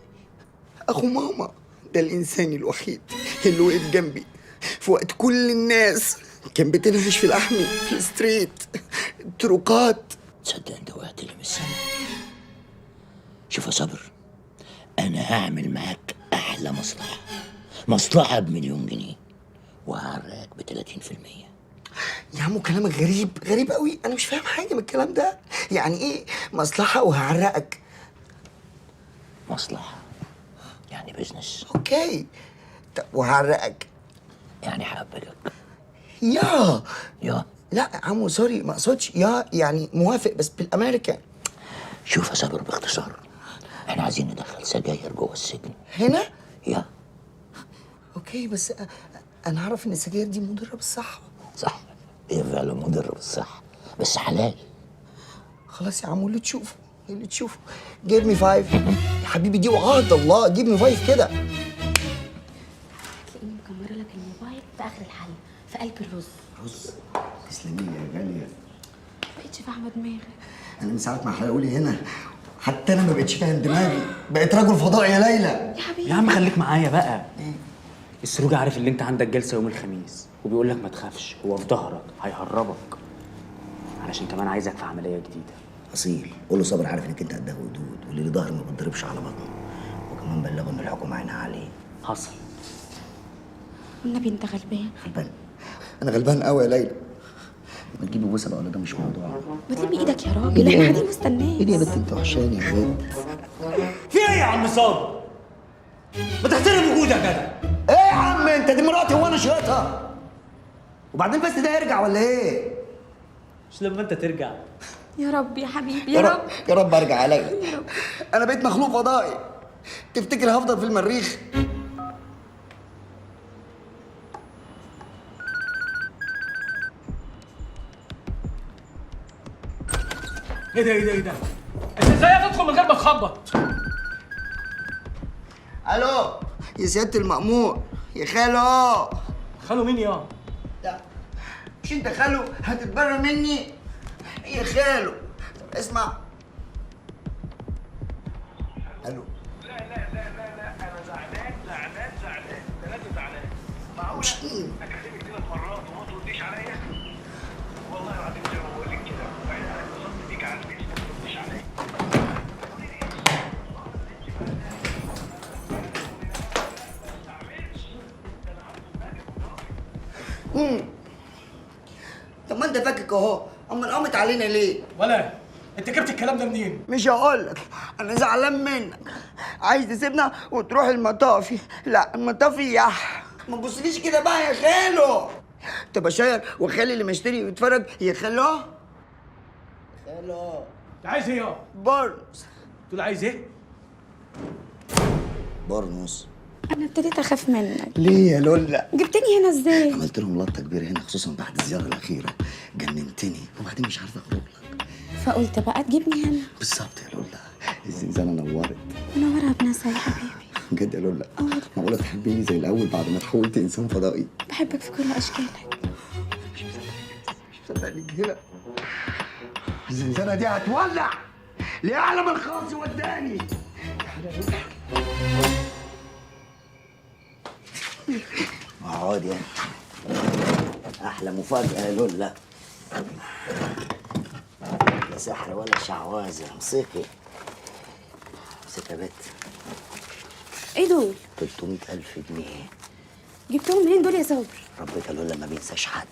[SPEAKER 3] اخو ماما، ده الانسان الوحيد اللي وقف جنبي في وقت كل الناس كان بتنهش في لحمي في الستريت الطرقات.
[SPEAKER 13] تصدق انت وقعت لي من السما. شوف يا صابر، انا هعمل معاك احلى مصلحه ب1,000,000 جنيه، وهعرقك ب30%.
[SPEAKER 3] يا عمو كلامك غريب قوي، انا مش فاهم حاجه من الكلام ده. يعني ايه مصلحه وهعرقك؟
[SPEAKER 13] مصلحه يعني بيزنس.
[SPEAKER 3] اوكي، طب وهعرقك
[SPEAKER 13] يعني هقبلك.
[SPEAKER 3] يا
[SPEAKER 13] لا
[SPEAKER 3] يا عمو سوري، ما اقصدش يعني موافق بس بالامريكان.
[SPEAKER 13] شوف يا صابر، باختصار احنا عايزين ندخل سجاير جوه السجن
[SPEAKER 3] هنا.
[SPEAKER 13] اوكي،
[SPEAKER 3] بس انا اعرف ان السجاير دي مضره بالصحه.
[SPEAKER 13] صح، هي فعلا مضره بالصحه بس حلال.
[SPEAKER 3] خلاص يا عمو، اللي تشوفه جيب مي 5 يا حبيبي، دي وعهد الله، جيب مي 5 كده.
[SPEAKER 1] تلاقيني مكمره لك الموبايل في اخر الحل في قلب الرز.
[SPEAKER 3] تسلمي لي يا غاليه.
[SPEAKER 4] بقيتش فاهمه دماغي.
[SPEAKER 3] انا من ساعه ما حلقولي هنا حتى انا ما بقتش فاهم دماغي، بقيت رجل فضاء يا ليلى.
[SPEAKER 4] يا حبيبي
[SPEAKER 7] يا عم خليك معايا بقى. السروجي عارف ان انت عندك جلسه يوم الخميس، وبيقول لك ما تخافش، هو في ظهرك هيهربك، علشان كمان عايزك في عمليه جديده.
[SPEAKER 3] اصيل، قول له صابر عارف انك انت قدها ودود، واللي له ظهر ما بتضربش على بطنه، وكمان بلغه ان الحكومه عينها عليه.
[SPEAKER 7] حصل.
[SPEAKER 4] والنبي انت غلبان.
[SPEAKER 3] انا غلبان قوي يا ليلى. ما تجيبي بوسه بقى، ولا ده مش موضوع.
[SPEAKER 4] ما تلمي ايدك يا راجل، احنا قاعدين مستنيين.
[SPEAKER 3] ايه يا بنت انت وحشاني يا بنت.
[SPEAKER 7] في ايه يا عم صابر؟ ما تحترم وجودك يا جدع.
[SPEAKER 3] ايه يا عم انت، دي مراتي وانا شريتها. وبعدين بس ده يرجع ولا ايه؟
[SPEAKER 7] مش لما انت ترجع.
[SPEAKER 4] يا رب يا حبيبي يا رب.
[SPEAKER 3] يا رب ارجع يا ليلى. انا بقيت مخلوق فضائي، تفتكر هفضل في المريخ؟
[SPEAKER 12] ايه ده؟ انت ازاي هتدخل من غير ما تخبط؟
[SPEAKER 3] الو يا سياده المأمور، يا خالو.
[SPEAKER 12] خالو مين يا؟
[SPEAKER 3] لا مش انت خالو، هتتبرى مني يا خالو. طب اسمع. الو.
[SPEAKER 12] لا انا زعلان 3 زعلان. معقول اكلمك 3 مرات وما ترديش عليا؟ والله العظيم زي ما بقول لك كده، وبعدين انا اتصلت بيك على البيت وما ترديش عليا.
[SPEAKER 3] طب ما انت فاكك اهو، امال قامت علينا ليه؟
[SPEAKER 12] ولا انت جبت الكلام ده منين؟
[SPEAKER 3] مش هقول لك، انا زعلان منك. عايز تسيبنا وتروح المطافي. لا المطافي يح. ما تبصليش كده بقى يا خالو. تبقى شاير وخالي اللي مشتري ويتفرج يا خالو.
[SPEAKER 12] انت عايز ايه يا؟
[SPEAKER 3] بارنس.
[SPEAKER 12] تقول عايز ايه؟
[SPEAKER 3] بارنس.
[SPEAKER 4] انا ابتديت اخاف منك.
[SPEAKER 3] ليه يا لولا؟
[SPEAKER 4] جبتني هنا ازاي؟
[SPEAKER 3] عملت لهم لطه كبيره هنا خصوصا بعد الزياره الاخيره. جننتني وبعدين مش عارفه اخرج لك.
[SPEAKER 4] فقلت بقى تجيبني هنا.
[SPEAKER 3] بالظبط يا لولا. الزنزانه نورت.
[SPEAKER 4] منورها بناسها يا حبيبي.
[SPEAKER 3] بجد يا لولا؟ معقوله تحبيني زي الاول بعد ما تحولت انسان فضائي؟
[SPEAKER 4] بحبك في كل اشكالك.
[SPEAKER 3] مش مصدقني كده. الزنزانه دي هتولع لأعلى من خالص وداني. اقعد يا احلى مفاجأة يا لولا. لا سحر ولا شعوذة. امسكي امسكي يا بت.
[SPEAKER 4] ايه دول؟
[SPEAKER 3] 300,000 جنيه.
[SPEAKER 4] جبتهم منين دول يا صابر؟
[SPEAKER 3] ربك يا لولا ما بينساش حد.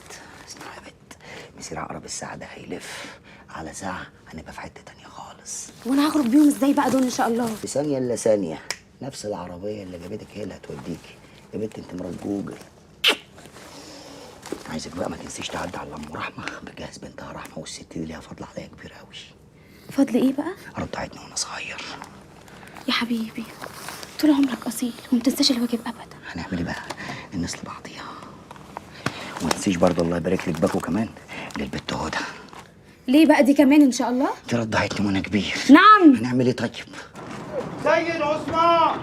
[SPEAKER 3] اسمعي يا بت، مسير عقرب الساعة ده هيلف على ساعة هنبقى في حتة تانية خالص.
[SPEAKER 4] وانا هخرج بيهم ازاي بقى دول ان شاء الله؟
[SPEAKER 3] في ثانية الا ثانية. نفس العربية اللي جابتك هي اللي هتوديكي. يا بت انت مرات جوجل. عايزك بقى ما تنسيش تعدي على ام رحمة بجهز بنتها رحمة، والست دي ليها فضل عليا كبير قوي.
[SPEAKER 4] فضل ايه بقى؟
[SPEAKER 3] رضعتني وانا صغير.
[SPEAKER 4] يا حبيبي طول عمرك اصيل وما تنساش الواجب ابدا.
[SPEAKER 3] هنعمل ايه بقى؟ الناس لبعضيها. وما تنسيش برضه الله يبارك لك باكو كمان للبت هدى.
[SPEAKER 4] ليه بقى دي كمان ان شاء الله؟
[SPEAKER 3] دي رضعتني وانا كبير.
[SPEAKER 4] نعم.
[SPEAKER 3] هنعمل ايه طيب؟
[SPEAKER 14] سيد عثمان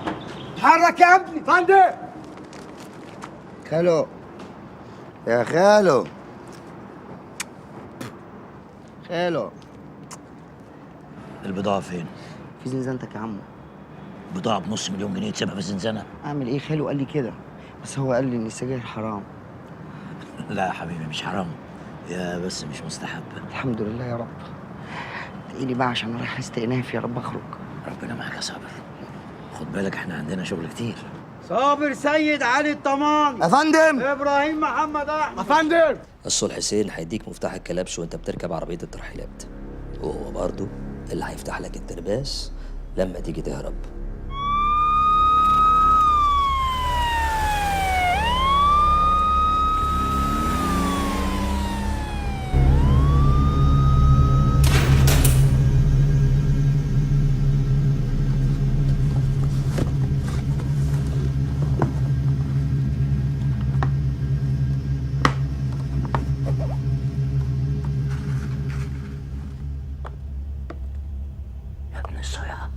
[SPEAKER 14] اتحرك يا ابني. فندم.
[SPEAKER 3] خالو يا خالو. خالو
[SPEAKER 13] البضاعة فين؟
[SPEAKER 3] في زنزانتك يا عمو.
[SPEAKER 13] بضاعة بنص مليون جنيه تسيبها في الزنزانة؟
[SPEAKER 3] اعمل ايه؟ خالو قال لي كده، بس هو قال لي ان السجاير حرام.
[SPEAKER 13] لا يا حبيبي مش حرام، يا بس مش مستحب.
[SPEAKER 3] الحمد لله يا رب. ادعي لي بقى عشان رايح استئناف، يا رب اخرج.
[SPEAKER 13] ربنا معاك يا صابر. خد بالك احنا عندنا شغل كتير.
[SPEAKER 14] صابر سيد علي الطمان.
[SPEAKER 3] يا فندم.
[SPEAKER 14] ابراهيم محمد احمد. يا فندم.
[SPEAKER 11] الصلح حسين هيديك مفتاح الكلبش وانت بتركب عربية الترحيلات، وهو برضه اللي هيفتح لك الترباس لما تيجي تهرب.
[SPEAKER 13] يا ابن الصياد.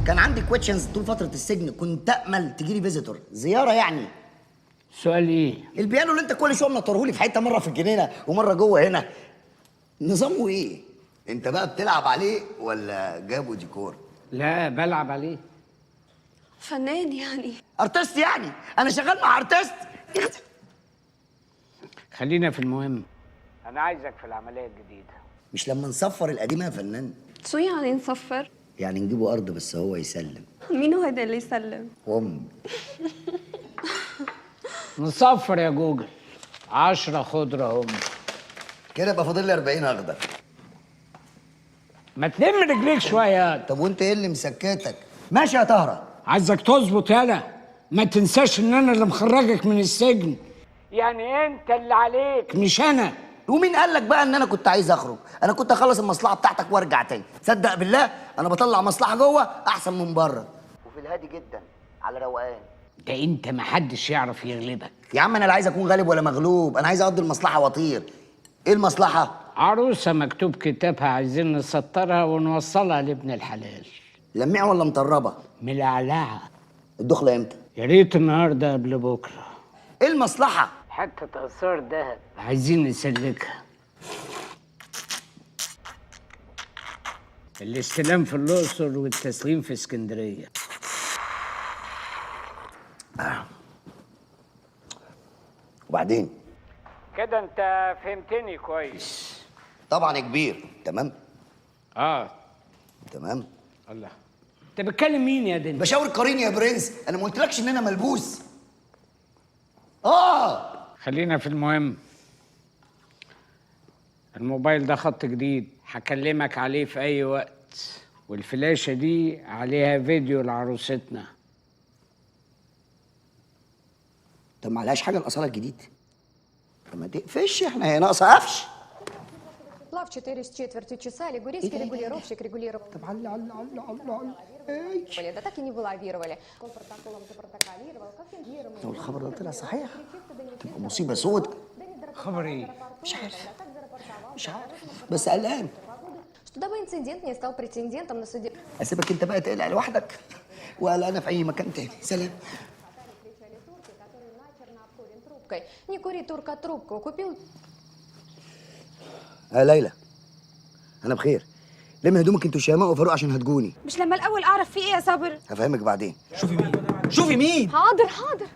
[SPEAKER 3] كان عندي كويشنز طول فترة السجن، كنت أأمل تجيلي فيزيتور زيارة يعني.
[SPEAKER 8] سؤال ايه؟
[SPEAKER 3] البيانو اللي أنت كل شوية منطرهولي في حتة، مرة في الجنينة ومرة جوه هنا، نظامه إيه؟ أنت بقى بتلعب عليه ولا جابه ديكور؟
[SPEAKER 8] لا بلعب عليه.
[SPEAKER 10] فنان يعني.
[SPEAKER 3] ارتست يعني؟ أنا شغال مع ارتست؟
[SPEAKER 8] خلينا في المهم. انا عايزك في العملية الجديدة.
[SPEAKER 3] مش لما نصفر القديمة يا فنان؟
[SPEAKER 10] شو يعني نصفر؟
[SPEAKER 3] يعني نجيبه أرض بس هو يسلم.
[SPEAKER 10] مين هو هيدا اللي يسلم؟
[SPEAKER 3] أمي.
[SPEAKER 8] نصفر يا جوجل. 10 خضرة هم.
[SPEAKER 3] كده يبقى فاضل لي 40 أخضر.
[SPEAKER 8] ما تلم رجليك شوية.
[SPEAKER 3] طب وأنت إيه اللي مسكتك؟ ماشي يا طهرة.
[SPEAKER 8] عايزك تظبط يالا. ما تنساش ان انا اللي مخرجك من السجن. يعني انت اللي عليك مش انا.
[SPEAKER 3] ومين قال لك بقى ان انا كنت عايز اخرج؟ انا كنت اخلص المصلحه بتاعتك وارجع تاني. تصدق بالله انا بطلع مصلحه جوه احسن من بره، وفي الهادي جدا على روقان.
[SPEAKER 8] ده انت محدش يعرف يغلبك.
[SPEAKER 3] يا عم انا لا عايز اكون غالب ولا مغلوب، انا عايز اقضي المصلحه واطير. ايه المصلحه؟
[SPEAKER 8] عروسه مكتوب كتابها عايزين نسطرها ونوصلها لابن الحلال.
[SPEAKER 3] لميعه ولا مطربه؟
[SPEAKER 8] ملعلعه.
[SPEAKER 3] الدخله امتى؟
[SPEAKER 8] يا ريت النهارده قبل بكره.
[SPEAKER 3] ايه المصلحه؟
[SPEAKER 8] حتة آثار دهب عايزين نسلكها. الاستلام في الأقصر والتسليم في اسكندرية.
[SPEAKER 3] وبعدين
[SPEAKER 8] كده انت فهمتني كويس.
[SPEAKER 3] طبعا يا كبير. تمام. تمام.
[SPEAKER 8] الله، انت بتكلم مين يا دنيا؟
[SPEAKER 3] بشاور قرين يا برنس، انا ما قلتلكش ان انا ملبوس.
[SPEAKER 8] خلينا في المهم. الموبايل ده خط جديد، هكلمك عليه في اي وقت، والفلاشة دي عليها فيديو لعروستنا.
[SPEAKER 3] طب ما عليهاش حاجه الاصاله الجديد؟ طب ما تقفش، احنا هي ناقصه قفش.
[SPEAKER 15] Плав 4,75 часа, лигурийский регулировщик регулировал. Да так и не вылавировали. Он протоколом запротоколировал, как фингировал.
[SPEAKER 3] لو الخبر ده طلع صحيح تبقى مصيبه سود.
[SPEAKER 8] خبر ايه؟
[SPEAKER 3] مش عارف بس قلقان.
[SPEAKER 15] Что дабы инцидент не стал претендентом на суде.
[SPEAKER 3] اسيبك انت بقى تقلق لوحدك وقلقانه في اي مكان تاني. سلام.
[SPEAKER 15] Не кури, турка, трубку. Купил.
[SPEAKER 3] ليلى، انا بخير. لم هدومك انتوا شيماء وفاروق عشان هتجوني.
[SPEAKER 4] مش لما الاول اعرف في ايه يا صابر؟
[SPEAKER 3] هفهمك بعدين.
[SPEAKER 9] شوفي مين.
[SPEAKER 1] حاضر حاضر.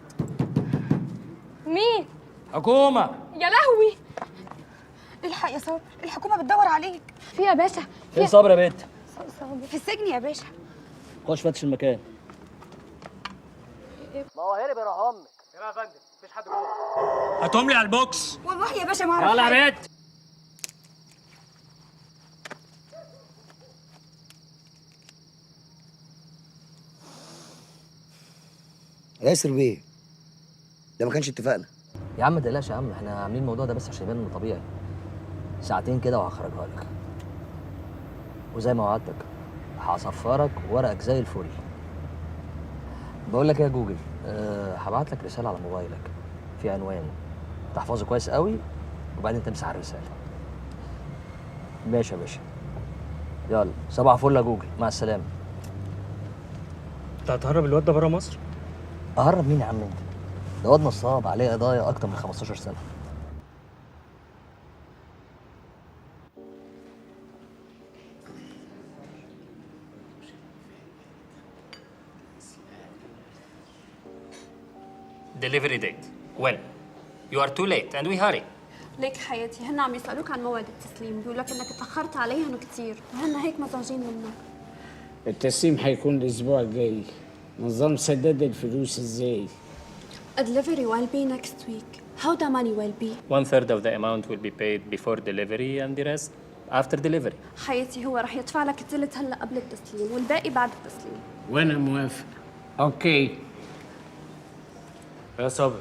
[SPEAKER 1] مين؟
[SPEAKER 11] حكومة.
[SPEAKER 1] يا لهوي.
[SPEAKER 4] الحق يا صابر، الحكومه بتدور عليك.
[SPEAKER 1] في يا باشا.
[SPEAKER 11] فين صابر يا بنت؟
[SPEAKER 4] في السجن يا باشا.
[SPEAKER 11] خش فتش المكان. ما هو هرب يا روح امك.
[SPEAKER 14] يا فندم مفيش حد جوه.
[SPEAKER 11] هاتهم لي على البوكس.
[SPEAKER 4] والله يا باشا ما اعرف.
[SPEAKER 11] يلا يا بنت.
[SPEAKER 3] ياسر بيه، ده ما كانش اتفقنا.
[SPEAKER 11] يا عم ما تقلقش يا عم، احنا عاملين الموضوع ده بس عشان يبان انه طبيعي. ساعتين كده وهخرجها لك. وزي ما وعدتك هصفرك ورقك زي الفل. بقول لك ايه يا جوجل، هبعت لك رساله على موبايلك في عنوان تحفظه كويس قوي وبعدين تمسح الرساله. ماشي يا باشا. يلا صباح فل يا جوجل، مع السلامه.
[SPEAKER 16] انت هتهرب الواد ده بره مصر؟
[SPEAKER 11] اهرب مين يا عم انت؟ ده واد نصاب عليه قضايا اكتر من 15 سنه.
[SPEAKER 5] Delivery date. When? You are too late and we hurry.
[SPEAKER 10] ليك حياتي، هن عم يسألوك عن موعد التسليم، بيقول لك انك اتأخرت عليهم كتير، وهن هيك مزعجين منك.
[SPEAKER 8] التسليم هيكون الاسبوع الجاي. نظام سداد الفلوس ازاي؟
[SPEAKER 10] A delivery will be next week. How the money will be?
[SPEAKER 16] 1/3 of the amount will be paid before delivery and the rest after delivery.
[SPEAKER 10] حياتي هو رح يدفع لك الثلث هلا قبل التسليم والباقي بعد التسليم.
[SPEAKER 8] وانا موافق. اوكي.
[SPEAKER 16] يا صابر.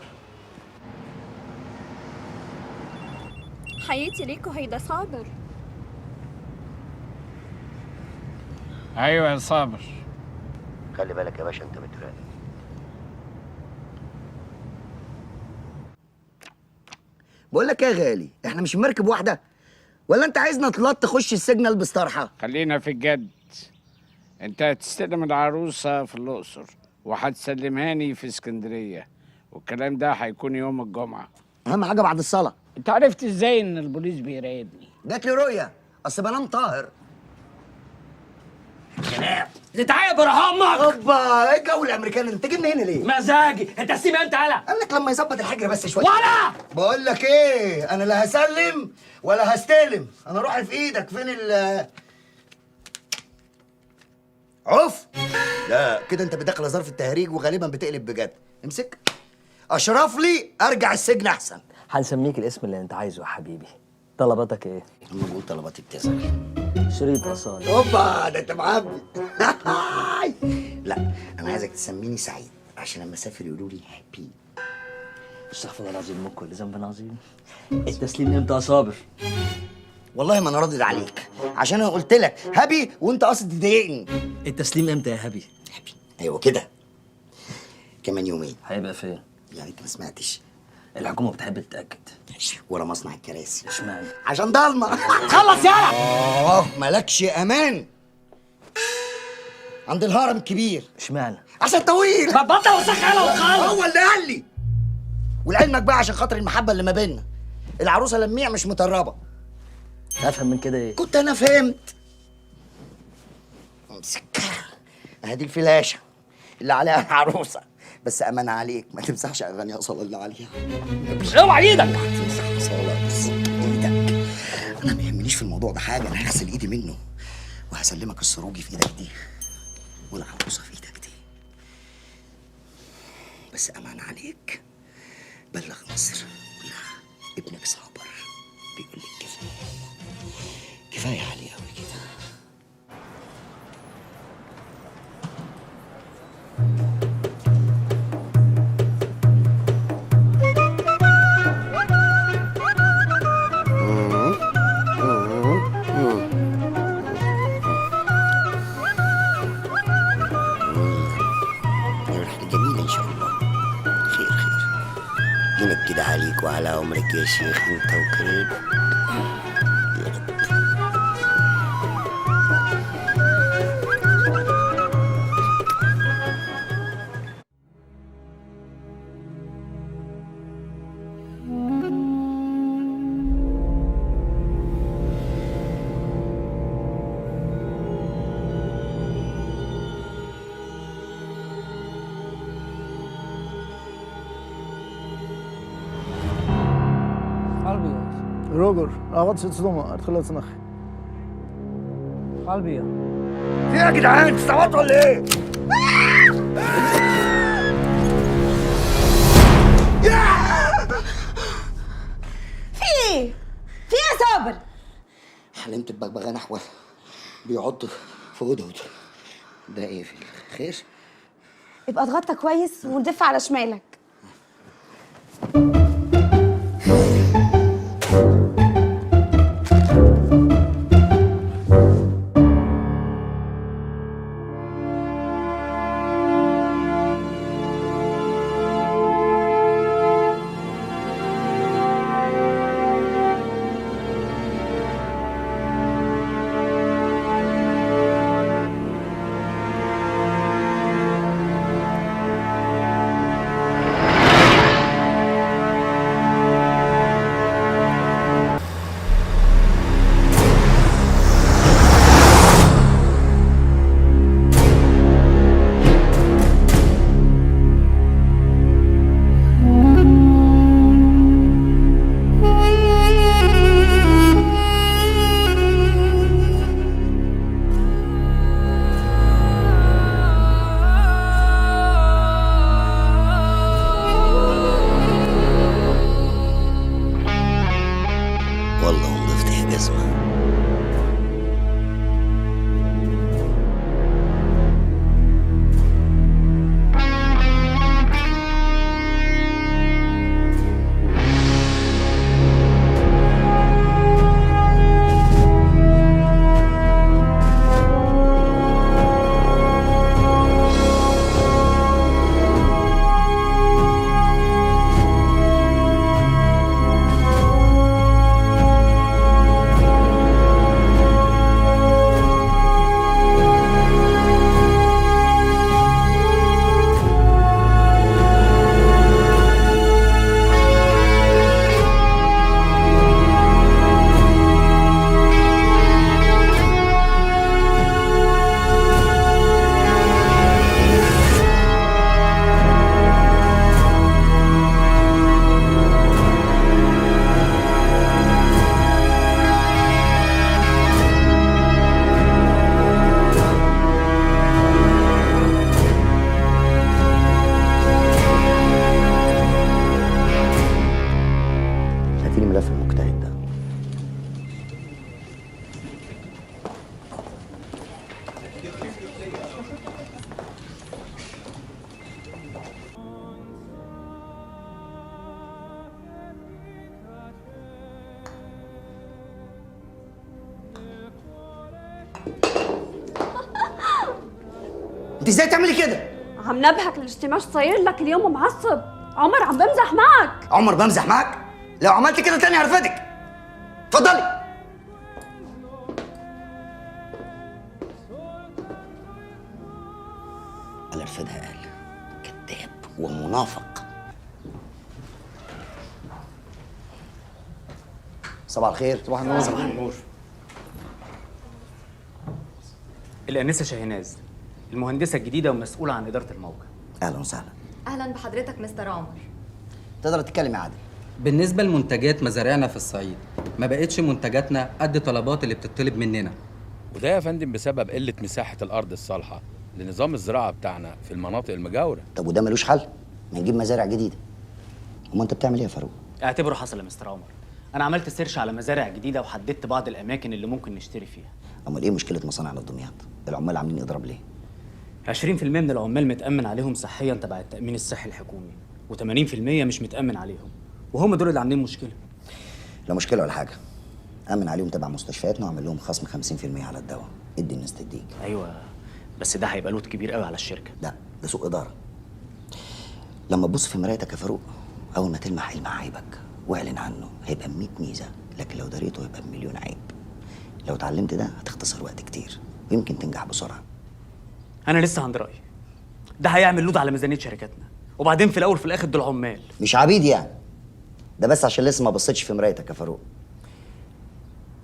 [SPEAKER 10] حياتي ليكو هيدا صابر.
[SPEAKER 8] ايوه يا صابر.
[SPEAKER 3] خلي بالك يا باشا انت بتراقب. بقول لك ايه يا غالي، احنا مش مركب واحده ولا انت عايزنا نطلط تخش السجن البس طرحه؟
[SPEAKER 8] خلينا في الجد. انت هتستلم العروسه في الاقصر وهتسلمهاني في اسكندريه، والكلام ده هيكون يوم الجمعه.
[SPEAKER 3] اهم حاجه بعد الصلاه.
[SPEAKER 8] انت عرفت ازاي ان البوليس بيراقبني؟
[SPEAKER 3] جات لي رؤيه، اصل بنام طاهر.
[SPEAKER 11] كلام تعالى بروح امك.
[SPEAKER 3] اوبا، ايه الجو الامريكاني؟ انت جبني هنا ليه؟
[SPEAKER 11] مزاجي. انت تسيب امتى يالا؟
[SPEAKER 3] قال لك لما يظبط الحجر بس شويه.
[SPEAKER 11] ولا
[SPEAKER 3] بقول لك ايه، انا لا هسلم ولا هستلم، انا روحي في ايدك. فين ال عف؟ لا كده انت بداخل ظرف التهريج وغالبا بتقلب بجد. امسك اشرف لي ارجع السجن احسن.
[SPEAKER 11] هنسميك الاسم اللي انت عايزه يا حبيبي. طلباتك ايه؟
[SPEAKER 3] اما بقول طلباتي بتزعل.
[SPEAKER 11] شريط اصالة.
[SPEAKER 3] اوبا، ده انت معبي. لا انا عايزك تسميني سعيد عشان لما اسافر يقولوا لي هابي.
[SPEAKER 11] استغفر الله العظيم من كل ذنب عظيم. التسليم امتى يا صابر؟
[SPEAKER 3] والله ما انا راضي عليك عشان انا قلت لك هابي وانت قاصد تضايقني.
[SPEAKER 11] التسليم امتى يا هابي؟
[SPEAKER 3] ايوه كده، كمان يومين.
[SPEAKER 11] هيبقى فين؟
[SPEAKER 3] يعني انت ما سمعتش؟
[SPEAKER 11] الحكومه بتحب تتاكد.
[SPEAKER 3] ورا مصنع الكراسي.
[SPEAKER 11] اشمعنى؟
[SPEAKER 3] عشان ضلمه.
[SPEAKER 11] خلص يالا.
[SPEAKER 3] مالكش امان عند الهرم الكبير.
[SPEAKER 11] اشمعنى؟
[SPEAKER 3] عشان طويل.
[SPEAKER 11] بطل وسخ يالا وخلص.
[SPEAKER 3] هو اللي قال لي. ولعلمك بقى عشان خاطر المحبه اللي ما بيننا، العروسه لميع مش مطربه.
[SPEAKER 11] افهم من كده ايه؟
[SPEAKER 3] كنت انا فهمت. امسك، ادي الفلاشه اللي عليها العروسه، بس امان عليك ما تمسحش اغاني اصلا اللي عليها.
[SPEAKER 11] اوعى ايدك.
[SPEAKER 3] هتمسح صلاص ايدك. انا ما يهمنيش في الموضوع ده حاجه، انا هغسل ايدي منه وهسلمك السروجي في ايدك دي والعروسه في ايدك دي. بس امان عليك، بلغ مصر كلها ابنك صابر بيقول لك كفايه عليه قوي كده. جميلة إن شاء الله. خير خير. دينك كده عليك وعلى عمرك يا شيخ أنت وكريم. يا رب.
[SPEAKER 2] روجر اغطش تصدمه ادخل صنخي قلبي
[SPEAKER 3] في يا جدعان استوعبتوا ولا ايه؟
[SPEAKER 6] في ايه؟ في ايه يا صابر؟
[SPEAKER 3] حلمت ببغبغان احول بيعض في هدهد. ده ايه في الخير؟
[SPEAKER 4] ابقى اتغطى كويس وندف على شمالك.
[SPEAKER 3] انت ازاي تعملي كده؟
[SPEAKER 10] عم نبهك الاجتماع صاير لك اليوم ومعصب. عمر عم بمزح معك.
[SPEAKER 3] عمر بمزح معك؟ لو عملت كده تاني هرفدك. اتفضلي. قال ارفدها، قال كذاب ومنافق. صباح الخير.
[SPEAKER 2] صباح النور.
[SPEAKER 7] صباح النور. الانسه شاهيناز، المهندسه الجديده ومسؤوله عن اداره الموقع.
[SPEAKER 3] اهلا وسهلا.
[SPEAKER 6] اهلا بحضرتك مستر عمر.
[SPEAKER 3] تقدر تتكلم يا عادل؟
[SPEAKER 17] بالنسبة لمنتجات مزارعنا في الصعيد ما بقتش منتجاتنا قد طلبات اللي بتطلب مننا.
[SPEAKER 18] وده يا فندم بسبب قلة مساحة الأرض الصالحة لنظام الزراعة بتاعنا في المناطق المجاورة.
[SPEAKER 3] طب وده ملوش حل؟ ما نجيب مزارع جديدة. أما أنت بتعمل إيه يا فاروق؟
[SPEAKER 7] اعتبره حصل يا مستر عمر. انا عملت سيرش على مزارع جديده وحددت بعض الاماكن اللي ممكن نشتري فيها.
[SPEAKER 3] أمال إيه مشكلة مصانعنا في دمياط؟ العمال عاملين إضراب ليه؟
[SPEAKER 7] 20% من العمال متامن عليهم صحيا تبع التامين الصحي الحكومي، و80% مش متامن عليهم، وهم دول اللي عاملين مشكله.
[SPEAKER 3] لا مشكلة ولا حاجة. أمن عليهم تبع مستشفياتنا وأعمل لهم خصم 50% على الدواء. ادي الناس تديك.
[SPEAKER 7] ايوه بس ده هيبقى لود كبير قوي على الشركه.
[SPEAKER 3] لا ده سوء إدارة. لما تبص في مرايتك يا فاروق، أول ما تلمح عيبك واعلن عنه هيبقى 100 ميزة، لكن لو دريته هيبقى بمليون عيب. لو اتعلمت ده هتختصر وقت كتير ويمكن تنجح بسرعة.
[SPEAKER 7] انا لسه عند رايي. ده هيعمل لود على ميزانيه شركاتنا، وبعدين في الاول وفي الاخر دول عمال.
[SPEAKER 3] مش عبيد يعني. ده بس عشان لسه ما بصيتش في مرايتك يا فاروق.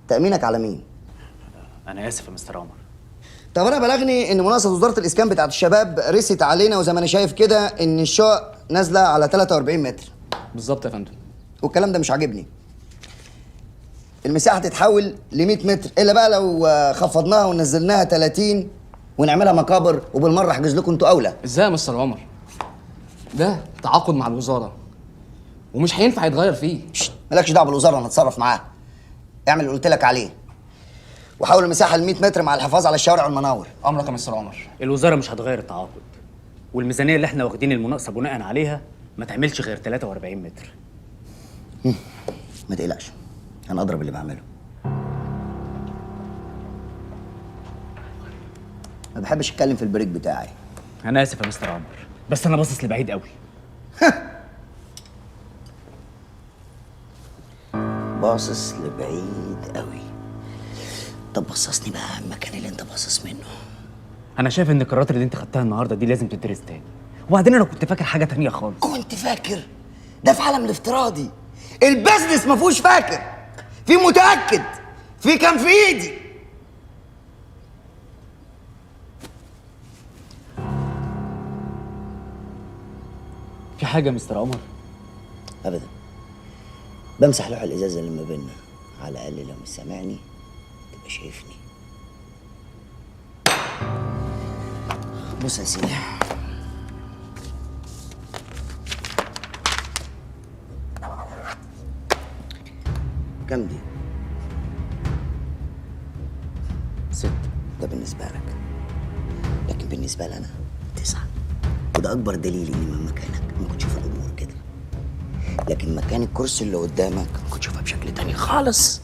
[SPEAKER 3] تأمينك على مين؟
[SPEAKER 7] انا اسف يا مستر عمر.
[SPEAKER 3] طب انا بلغني ان مناقصه وزاره الاسكان بتاعت الشباب رست علينا، وزي ما انا شايف كده ان الشقق نازله على 43 متر.
[SPEAKER 17] بالظبط يا فندم.
[SPEAKER 3] والكلام ده مش عاجبني. المساحه تتحول ل 100 متر، الا بقى لو خفضناها ونزلناها 30 ونعملها مقابر، وبالمره احجز لكم انتوا اولى.
[SPEAKER 17] ازاي يا مستر عمر؟ ده تعاقد مع الوزاره ومش هينفع يتغير فيه.
[SPEAKER 3] مالكش دعوه بالوزاره، انا اتصرف معاها. اعمل اللي قلت لك عليه، وحاول المساحه ل 100 متر مع الحفاظ على الشوارع والمناور.
[SPEAKER 17] امرك يا مستر عمر.
[SPEAKER 7] الوزاره مش هتغير التعاقد، والميزانيه اللي احنا واخدين المناقصه بناء عليها ما تعملش غير 43 متر.
[SPEAKER 3] ما تقلقش، انا اضرب اللي بعمله. ما بحبش اتكلم في البريك بتاعي.
[SPEAKER 7] انا اسف يا مستر عمر، بس انا باصص لبعيد قوي.
[SPEAKER 3] باصص لبعيد قوي. طب بصصني بقى على المكان اللي انت باصص منه.
[SPEAKER 7] انا شايف ان القرارات اللي انت خدتها النهارده دي لازم تدرس تاني، وبعدين انا كنت فاكر حاجه تانية خالص.
[SPEAKER 3] كنت فاكر؟ ده في عالم الافتراضي. البزنس ما فيهوش فاكر، في متاكد، في كان في ايدي.
[SPEAKER 7] في حاجه يا مستر عمر؟
[SPEAKER 3] ابدا، بمسح لوح الازازه اللي ما بيننا، على الاقل لو مش سامعني تبقى شايفني. بص يا سيدي، كم دي؟
[SPEAKER 7] 6.
[SPEAKER 3] ده بالنسبه لك، لكن بالنسبه لي انا 9. وده اكبر دليل اني من مكانك ما كنتش اشوف الامور كده، لكن مكان الكرسي اللي قدامك كنت اشوفها بشكل تاني خالص.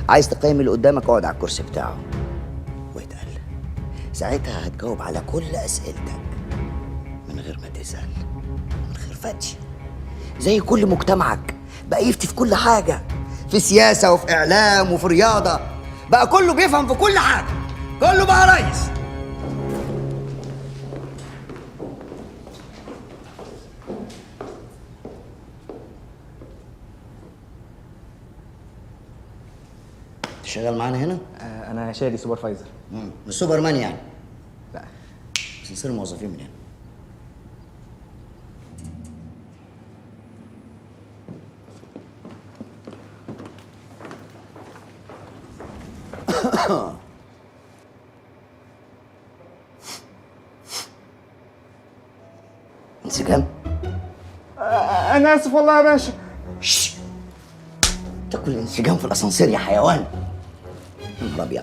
[SPEAKER 3] عايز تقيم اللي قدامك، اقعد على الكرسي بتاعه واتقل. ساعتها هتجاوب على كل اسئلتك من غير ما تسال، من غير فتش. زي كل مجتمعك بقى يفتي في كل حاجه، في سياسه وفي اعلام وفي رياضه، بقى كله بيفهم في كل حاجه، كله بقى ريس. شغال معانا هنا؟
[SPEAKER 17] انا شادي سوبرفايزر.
[SPEAKER 3] مش سوبرمان يعني؟
[SPEAKER 17] لا،
[SPEAKER 3] بس نصير موظفين من هنا. انسجام؟
[SPEAKER 2] انا اسف والله يا باشا.
[SPEAKER 3] تاكل انسجام في الاسانسير يا حيوان؟ يا نهار ابيض.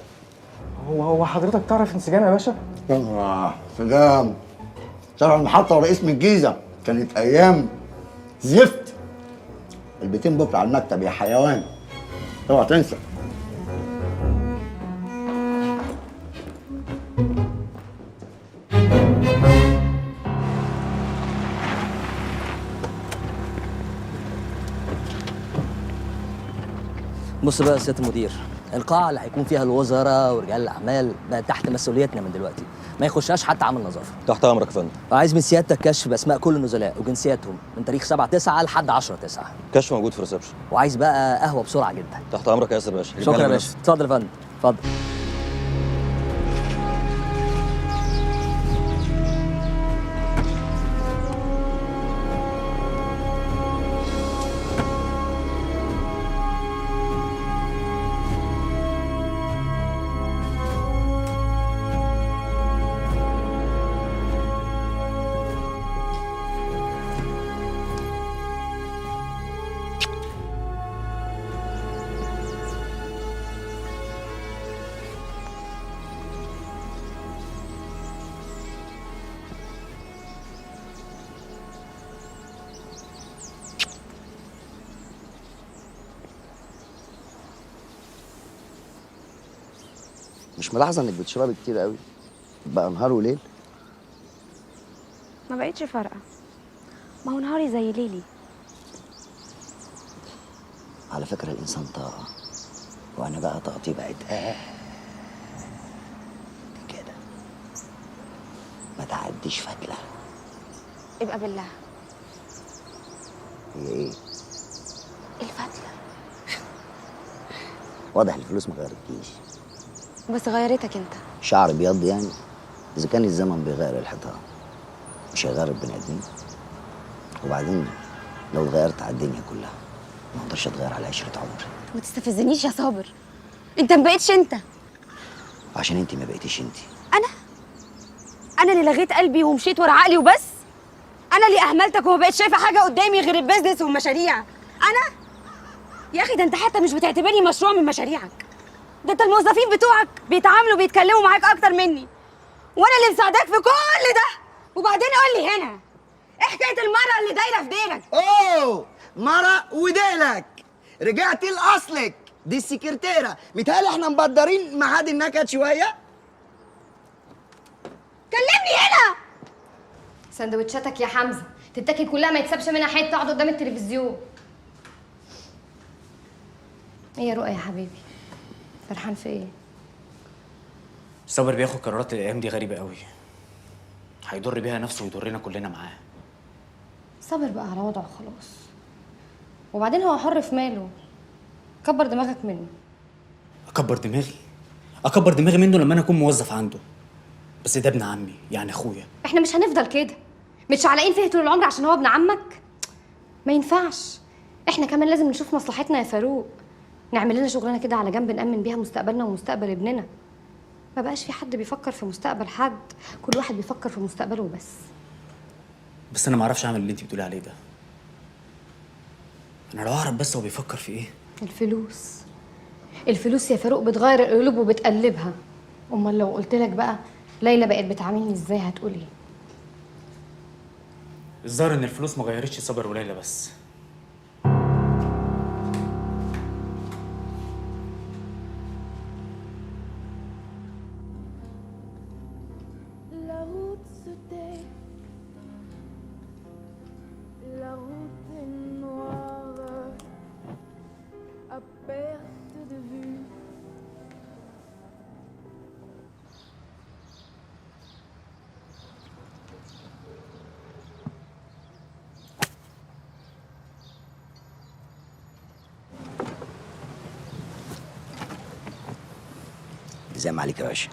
[SPEAKER 2] هو حضرتك تعرف انسجام يا باشا؟
[SPEAKER 3] انسجام شارع المحطة ورئيس من الجيزة، كانت أيام زفت. البيتين بكرة على المكتب يا حيوان، اوعى تنسى.
[SPEAKER 11] بص بقى يا سياده المدير، القاعة اللي هيكون فيها الوزراء ورجال الأعمال بقت تحت مسؤوليتنا من دلوقتي، ما يخشهاش حتى عامل نظافة.
[SPEAKER 19] تحت امرك يا فندم.
[SPEAKER 11] وعايز من سيادتك كشف بأسماء كل النزلاء وجنسياتهم من تاريخ 7/9 لحد 10/9.
[SPEAKER 19] كشف موجود في الريسبشن.
[SPEAKER 11] وعايز بقى قهوة بسرعة جدا.
[SPEAKER 19] تحت امرك يا ياسر باشا.
[SPEAKER 11] شكرا يا باشا. اتفضل يا فندم، اتفضل.
[SPEAKER 3] مش ملاحظه انك بتشربي كتير قوي؟ بقى نهار وليل؟
[SPEAKER 4] ما بقتش فارقه، ما هو نهاري زي ليلي.
[SPEAKER 3] على فكره الانسان طاقه، وانا بقى طاقتي بقت كده، ما تعديش فتله.
[SPEAKER 4] ابقى بالله.
[SPEAKER 3] هي ايه؟
[SPEAKER 4] الفتله.
[SPEAKER 3] واضح الفلوس ما غيرتكيش.
[SPEAKER 4] بس غيرتك انت.
[SPEAKER 3] شعر بيض يعني؟ اذا كان الزمن بيغير الحيطان مش هيغير البني ادمين. وبعدين لو اتغيرت على الدنيا كلها ما اقدرش اتغير على عشره عمري.
[SPEAKER 4] ما تستفزنيش يا صابر، انت ما بقتش انت.
[SPEAKER 3] عشان انت ما بقيتيش انت.
[SPEAKER 4] انا اللي لغيت قلبي ومشيت ورا عقلي وبس. انا اللي اهملتك وما بقتش شايفه حاجه قدامي غير البيزنس والمشاريع. انا يا اخي ده انت حتى مش بتعتبرني مشروع من مشاريعك، ده انت الموظفين بتوعك بيتعاملوا بيتكلموا معاك اكتر مني، وانا اللي مساعداك في كل ده. وبعدين قول لي هنا ايه حكايه المره اللي دايره في ديلك؟
[SPEAKER 3] اوه مره وديلك، رجعتي لاصلك. دي السكرتيره. متهيألي احنا مبدرين ميعاد النكد شويه.
[SPEAKER 4] كلمني هنا.
[SPEAKER 1] سندوتشاتك يا حمزه تتاكل كلها، ما يتسابش منها حته تقعد قدام التلفزيون. ايه يا رؤى يا حبيبي، فرحان في ايه؟
[SPEAKER 7] صابر بياخد قرارات الايام دي غريبه قوي، هيضر بيها نفسه ويضرنا كلنا معاه.
[SPEAKER 1] صابر بقى على وضعه خلاص، وبعدين هو حر في ماله، كبر دماغك منه.
[SPEAKER 7] اكبر دماغي منه لما انا اكون موظف عنده، بس ده ابن عمي يعني اخويا.
[SPEAKER 1] احنا مش هنفضل كده متشعلقين فيه طول العمر عشان هو ابن عمك، ما ينفعش. احنا كمان لازم نشوف مصلحتنا يا فاروق، نعمل لنا شغلانه كده على جنب نأمن بيها مستقبلنا ومستقبل ابننا. ما بقاش في حد بيفكر في مستقبل حد، كل واحد بيفكر في مستقبله وبس.
[SPEAKER 7] بس انا ما اعرفش اعمل اللي انت بتقولي عليه ده. انا لو اعرف بس هو بيفكر في ايه.
[SPEAKER 1] الفلوس يا فاروق بتغير القلوب وبتقلبها. امال لو قلت لك بقى ليلى بقت بتعاملني ازاي هتقول ايه؟
[SPEAKER 7] الظاهر ان الفلوس ما غيرتش صابر وليلى بس.
[SPEAKER 3] ازاي ما عليك يا باشا؟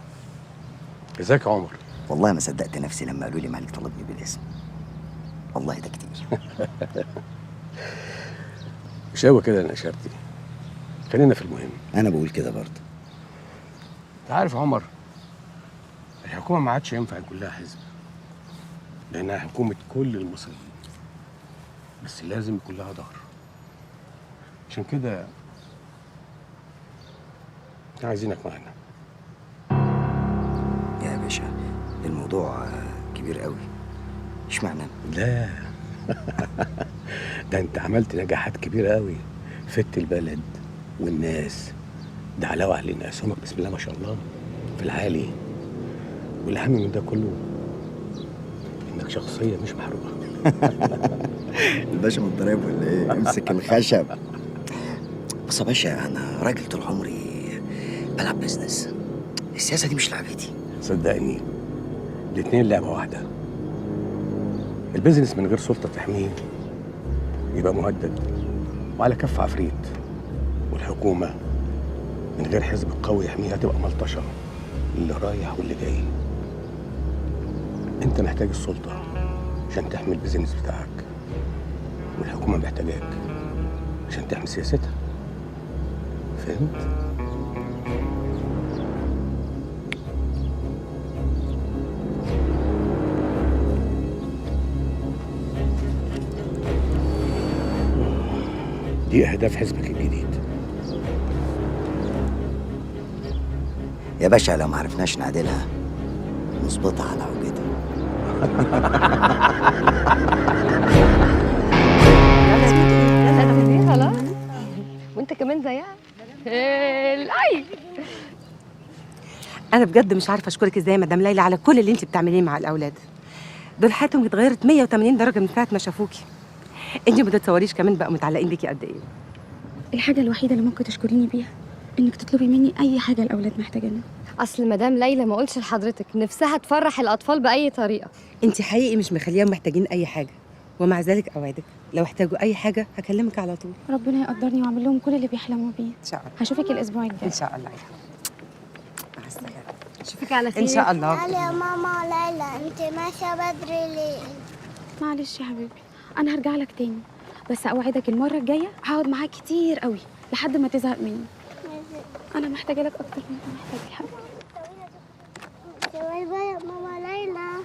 [SPEAKER 20] ازيك يا عمر؟
[SPEAKER 3] والله ما صدقت نفسي لما قالوا لي مالك طلبني بالاسم. والله ده كتير.
[SPEAKER 20] مش قوي كده يا نشرتي، خلينا في المهم.
[SPEAKER 3] انا بقول كده برضه.
[SPEAKER 20] انت عارف يا عمر، الحكومه ما عادش ينفع يكون لها حزب، لانها حكومه كل المصريين، بس لازم يكون لها ظهر. عشان كده احنا عايزينك معانا.
[SPEAKER 3] يا باشا الموضوع كبير قوي. اشمعنى؟
[SPEAKER 20] لا ده انت عملت نجاحات كبيره قوي، فدت البلد والناس، ده علاوه علينا اسهمك بسم الله ما شاء الله في العالي، والاهم من ده كله انك شخصيه مش محروقه.
[SPEAKER 3] الباشا متضرب ولا ايه؟ امسك الخشب. بس يا باشا انا راجل طول عمري بلعب بيزنس. السياسه دي مش لعبتي.
[SPEAKER 20] صدقني الاتنين لعبة واحدة. البيزنس من غير سلطة تحميه يبقى مهدد وعلى كف عفريت، والحكومة من غير حزب قوي يحميها تبقى ملطشة اللي رايح واللي جاي. انت محتاج السلطة عشان تحمي البيزنس بتاعك، والحكومة محتاجاك عشان تحمي سياستها. فهمت؟ دي أهداف حزبك الجديد.
[SPEAKER 3] يا باشا لو ما عرفناش نعدلها نظبطها على عوجتها.
[SPEAKER 1] لا خلاص وانت كمان زيها. الاي
[SPEAKER 21] انا بجد مش عارفه اشكرك ازاي يا مدام ليلى على كل اللي انت بتعمليه مع الاولاد دول. حياتهم اتغيرت 180 درجه من ساعه ما شافوكي. انت ما تتصوريش كمان بقوا متعلقين بيكي قد ايه.
[SPEAKER 4] الحاجه الوحيده اللي ممكن تشكريني بيها انك تطلبي مني اي حاجه الاولاد محتاجينها.
[SPEAKER 1] اصل مدام ليلى ما قلتش لحضرتك نفسها تفرح الاطفال باي طريقه.
[SPEAKER 21] انت حقيقي مش مخليهم محتاجين اي حاجه، ومع ذلك اوعدك لو احتاجوا اي حاجه هكلمك على طول.
[SPEAKER 4] ربنا يقدرني واعمل لهم كل اللي بيحلموا بيه.
[SPEAKER 21] ان شاء الله.
[SPEAKER 4] هشوفك الاسبوع الجاي
[SPEAKER 21] ان شاء الله. مع السلامه.
[SPEAKER 1] اشوفك على خير
[SPEAKER 21] ان شاء الله.
[SPEAKER 22] تعالي يا ماما ليلى، انت ماشيه بدري ليه؟
[SPEAKER 4] معلش يا حبيبي انا هرجع لك تاني، بس اوعدك المره الجايه هقعد معاك كتير قوي لحد ما تزهق مني. انا محتاجه لك اكتر من ما محتاجه يا حبيبي.
[SPEAKER 22] باي باي يا ماما ليلى.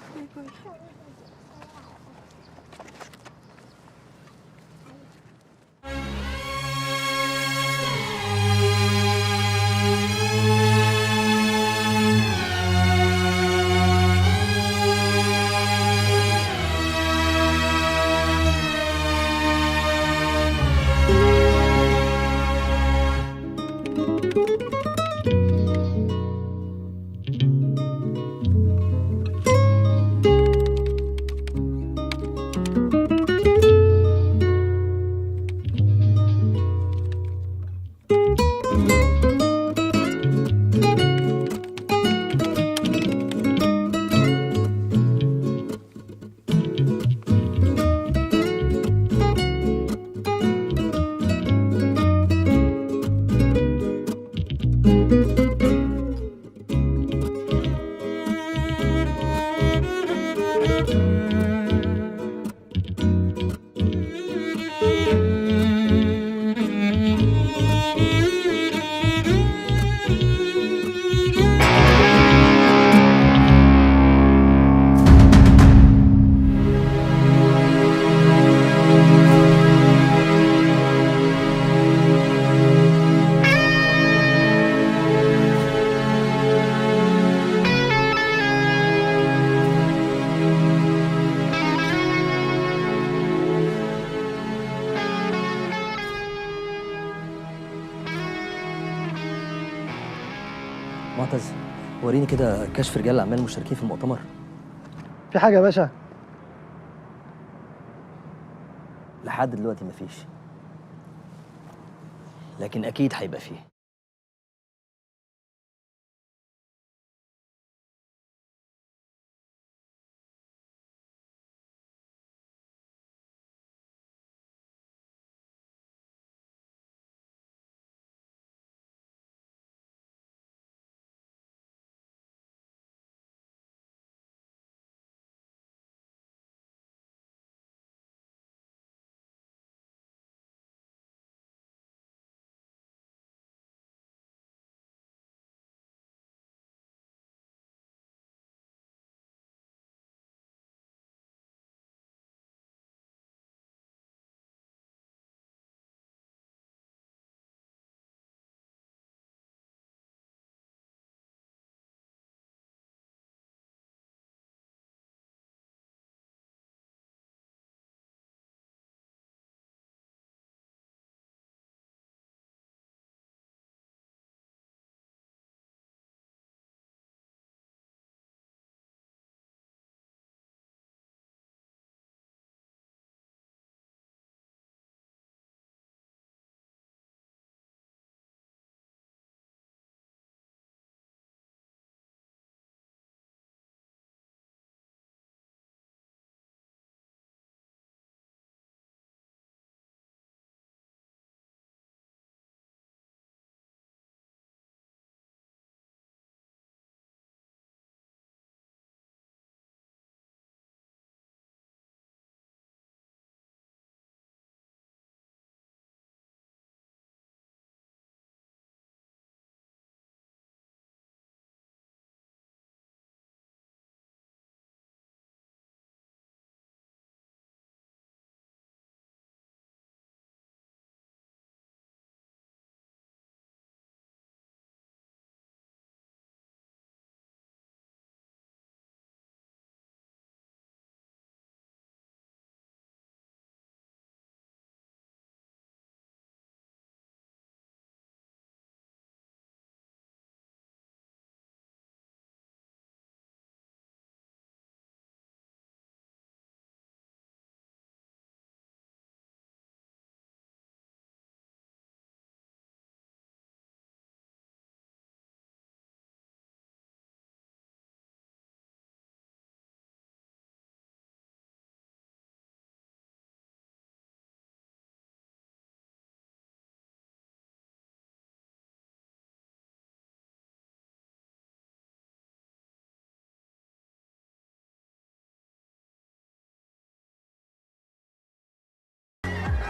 [SPEAKER 11] معتز وريني كده كشف رجال الاعمال المشاركين في المؤتمر.
[SPEAKER 23] في حاجه يا باشا؟
[SPEAKER 11] لحد دلوقتي مفيش، لكن اكيد هيبقى فيه.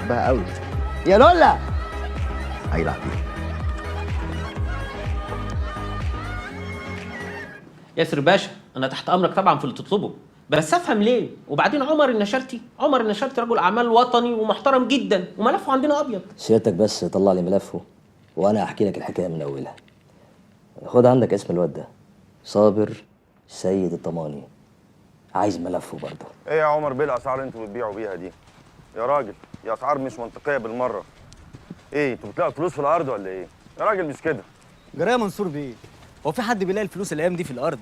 [SPEAKER 3] بحبها قوي. يا لولا هيلعب بيه.
[SPEAKER 12] ياسر باشا، انا تحت امرك طبعا في اللي تطلبه، بس افهم ليه. وبعدين عمر النشارتي رجل اعمال وطني ومحترم جدا وملفه عندنا ابيض.
[SPEAKER 11] سيادتك بس طلع لي ملفه وانا هحكي لك الحكايه من اولها. خد عندك اسم الواد ده، صابر سيد الطماني. عايز ملفه برضه.
[SPEAKER 13] ايه يا عمر بيه الاسعار اللي انتوا بتبيعوا بيها دي؟ يا راجل دي اسعار مش منطقيه بالمره. ايه انتوا بتلاقوا فلوس في الارض ولا ايه؟ يا راجل مش كده.
[SPEAKER 7] جرايه منصور بيه، هو في حد بيلاقي الفلوس الايام دي في الارض؟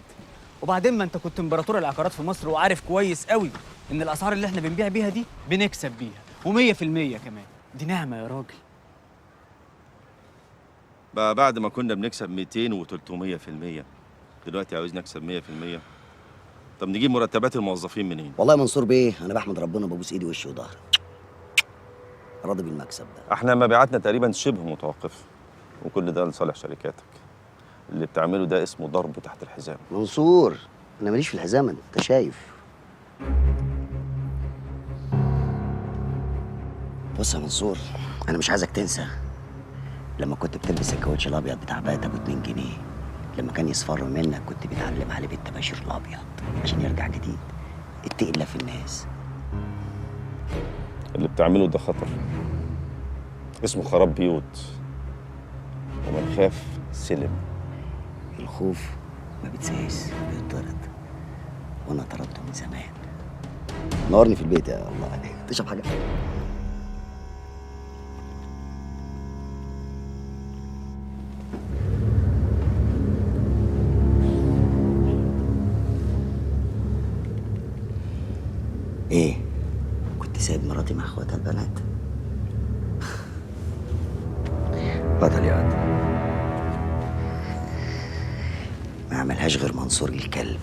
[SPEAKER 7] وبعدين ما انت كنت امبراطور العقارات في مصر وعارف كويس قوي ان الاسعار اللي احنا بنبيع بيها دي بنكسب بيها و100% كمان. دي نعمه يا راجل.
[SPEAKER 13] بقى بعد ما كنا بنكسب 200 و300%، دلوقتي عاوز نكسب 100%. طب نجيب مرتبات الموظفين منين؟
[SPEAKER 3] والله يا منصور بيه انا بحمد ربنا وببوس ايدي وشي وظهري. راضي بالمكسب ده.
[SPEAKER 13] احنا مبيعاتنا تقريبا شبه متوقفه، وكل ده لصالح شركاتك. اللي بتعمله ده اسمه ضرب تحت الحزام.
[SPEAKER 3] منصور انا ماليش في الحزام، انت شايف. بص يا منصور، انا مش عايزك تنسى لما كنت بتلبس الكاوتش الابيض بتاع بات ابو 2 جنيه، لما كان يصفر منك كنت بتعلم عليه بالطباشير الابيض عشان يرجع جديد. اتقي الله في الناس.
[SPEAKER 13] اللي بتعمله ده خطر، اسمه خراب بيوت، ومن خاف سلم.
[SPEAKER 3] الخوف ما بيتساس، بيطرد، وانا طردته من زمان. نورني في البيت يا الله. تشرب حاجه؟ ايه كنت سايب مراتي مع اخواتها البنات؟ بطل يا واد، ما عملهاش غير منصور الكلب.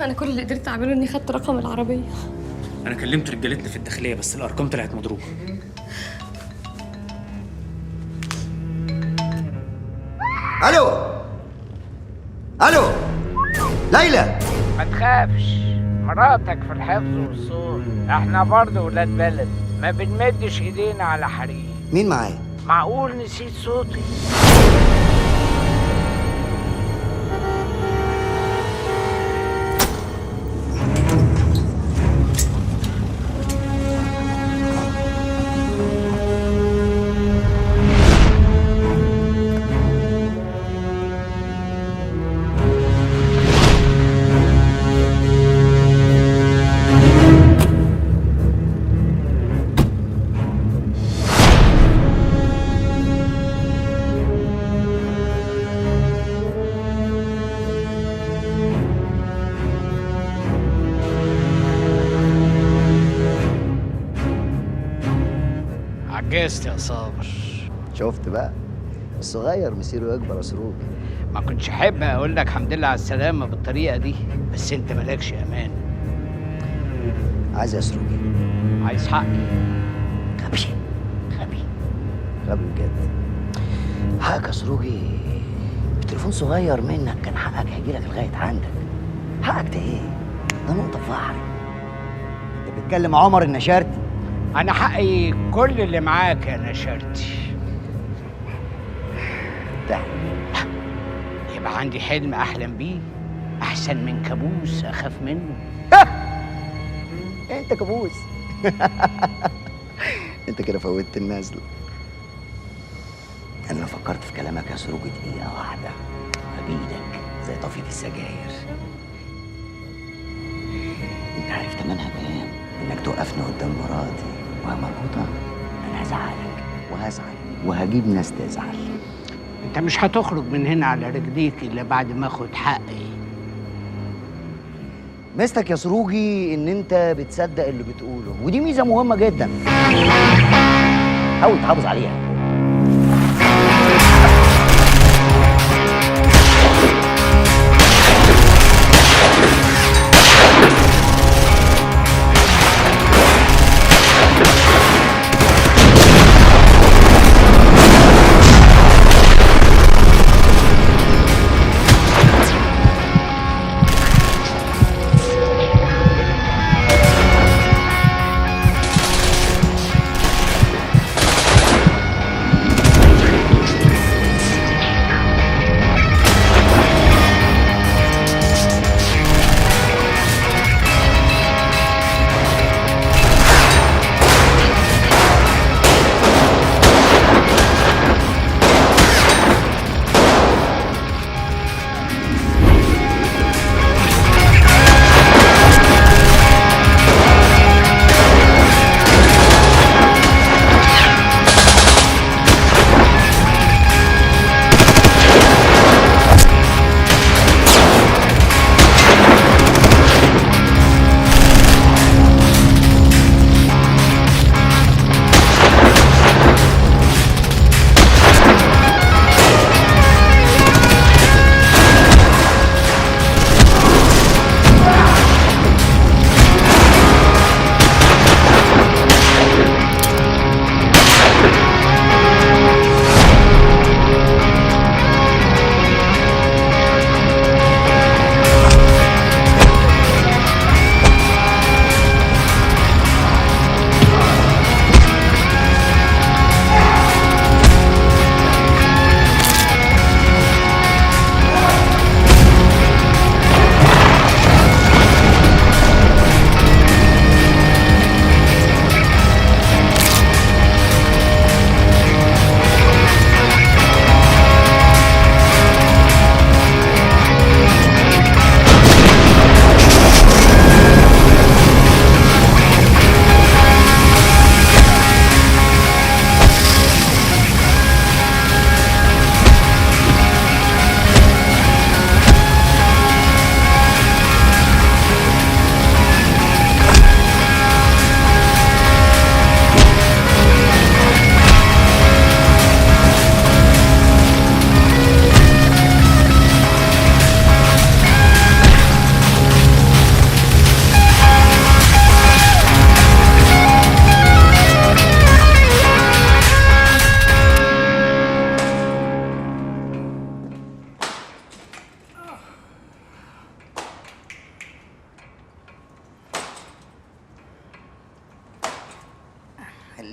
[SPEAKER 1] انا كل اللي قدرت اعمله اني خدت رقم العربيه.
[SPEAKER 7] انا كلمت رجالتنا في الداخليه بس الارقام طلعت مضروبه.
[SPEAKER 3] الو الو ليلى،
[SPEAKER 8] ما تخافش، مراتك في الحفظ والصون. احنا برضه ولاد بلد، ما بنمدش ايدينا على حريم.
[SPEAKER 3] مين معايا؟
[SPEAKER 8] معقول نسيت صوتي؟ عجزت يا صابر.
[SPEAKER 3] شفت بقى، الصغير مسيره يكبر يا سروج.
[SPEAKER 8] ما كنتش احب اقول لك الحمد لله على السلامه بالطريقه دي، بس انت مالكش امان.
[SPEAKER 3] عايز يا سروجي؟
[SPEAKER 8] عايز حقي.
[SPEAKER 3] غبي غبي غبي بجد. حقك يا سروجي، بتليفون صغير منك كان حقك هيجيلك لغايه عندك. حقك ده ايه؟ ده نقطه في بحر. انت بتكلم عمر النشارتي.
[SPEAKER 8] انا حقي كل اللي معاك يا نشارتي.
[SPEAKER 3] ده
[SPEAKER 8] يبقى عندي حلم احلم بيه احسن من كابوس اخاف منه.
[SPEAKER 3] انت كابوس. انت كده فوتت النازله. انا لو فكرت في كلامك يا سروج دقيقه واحده هبيدك زي طفية السجاير. انت عارف تمنها كام؟ انك توقفني قدام مراتي وهي مربوطه. انا هزعلك وهزعل وهجيب ناس تزعل.
[SPEAKER 8] انت مش هتخرج من هنا على رجليك الا بعد ما اخد حقي.
[SPEAKER 3] ميزتك يا سروجي ان انت بتصدق اللي بتقوله، ودي ميزه مهمه جدا. حاول تحافظ عليها.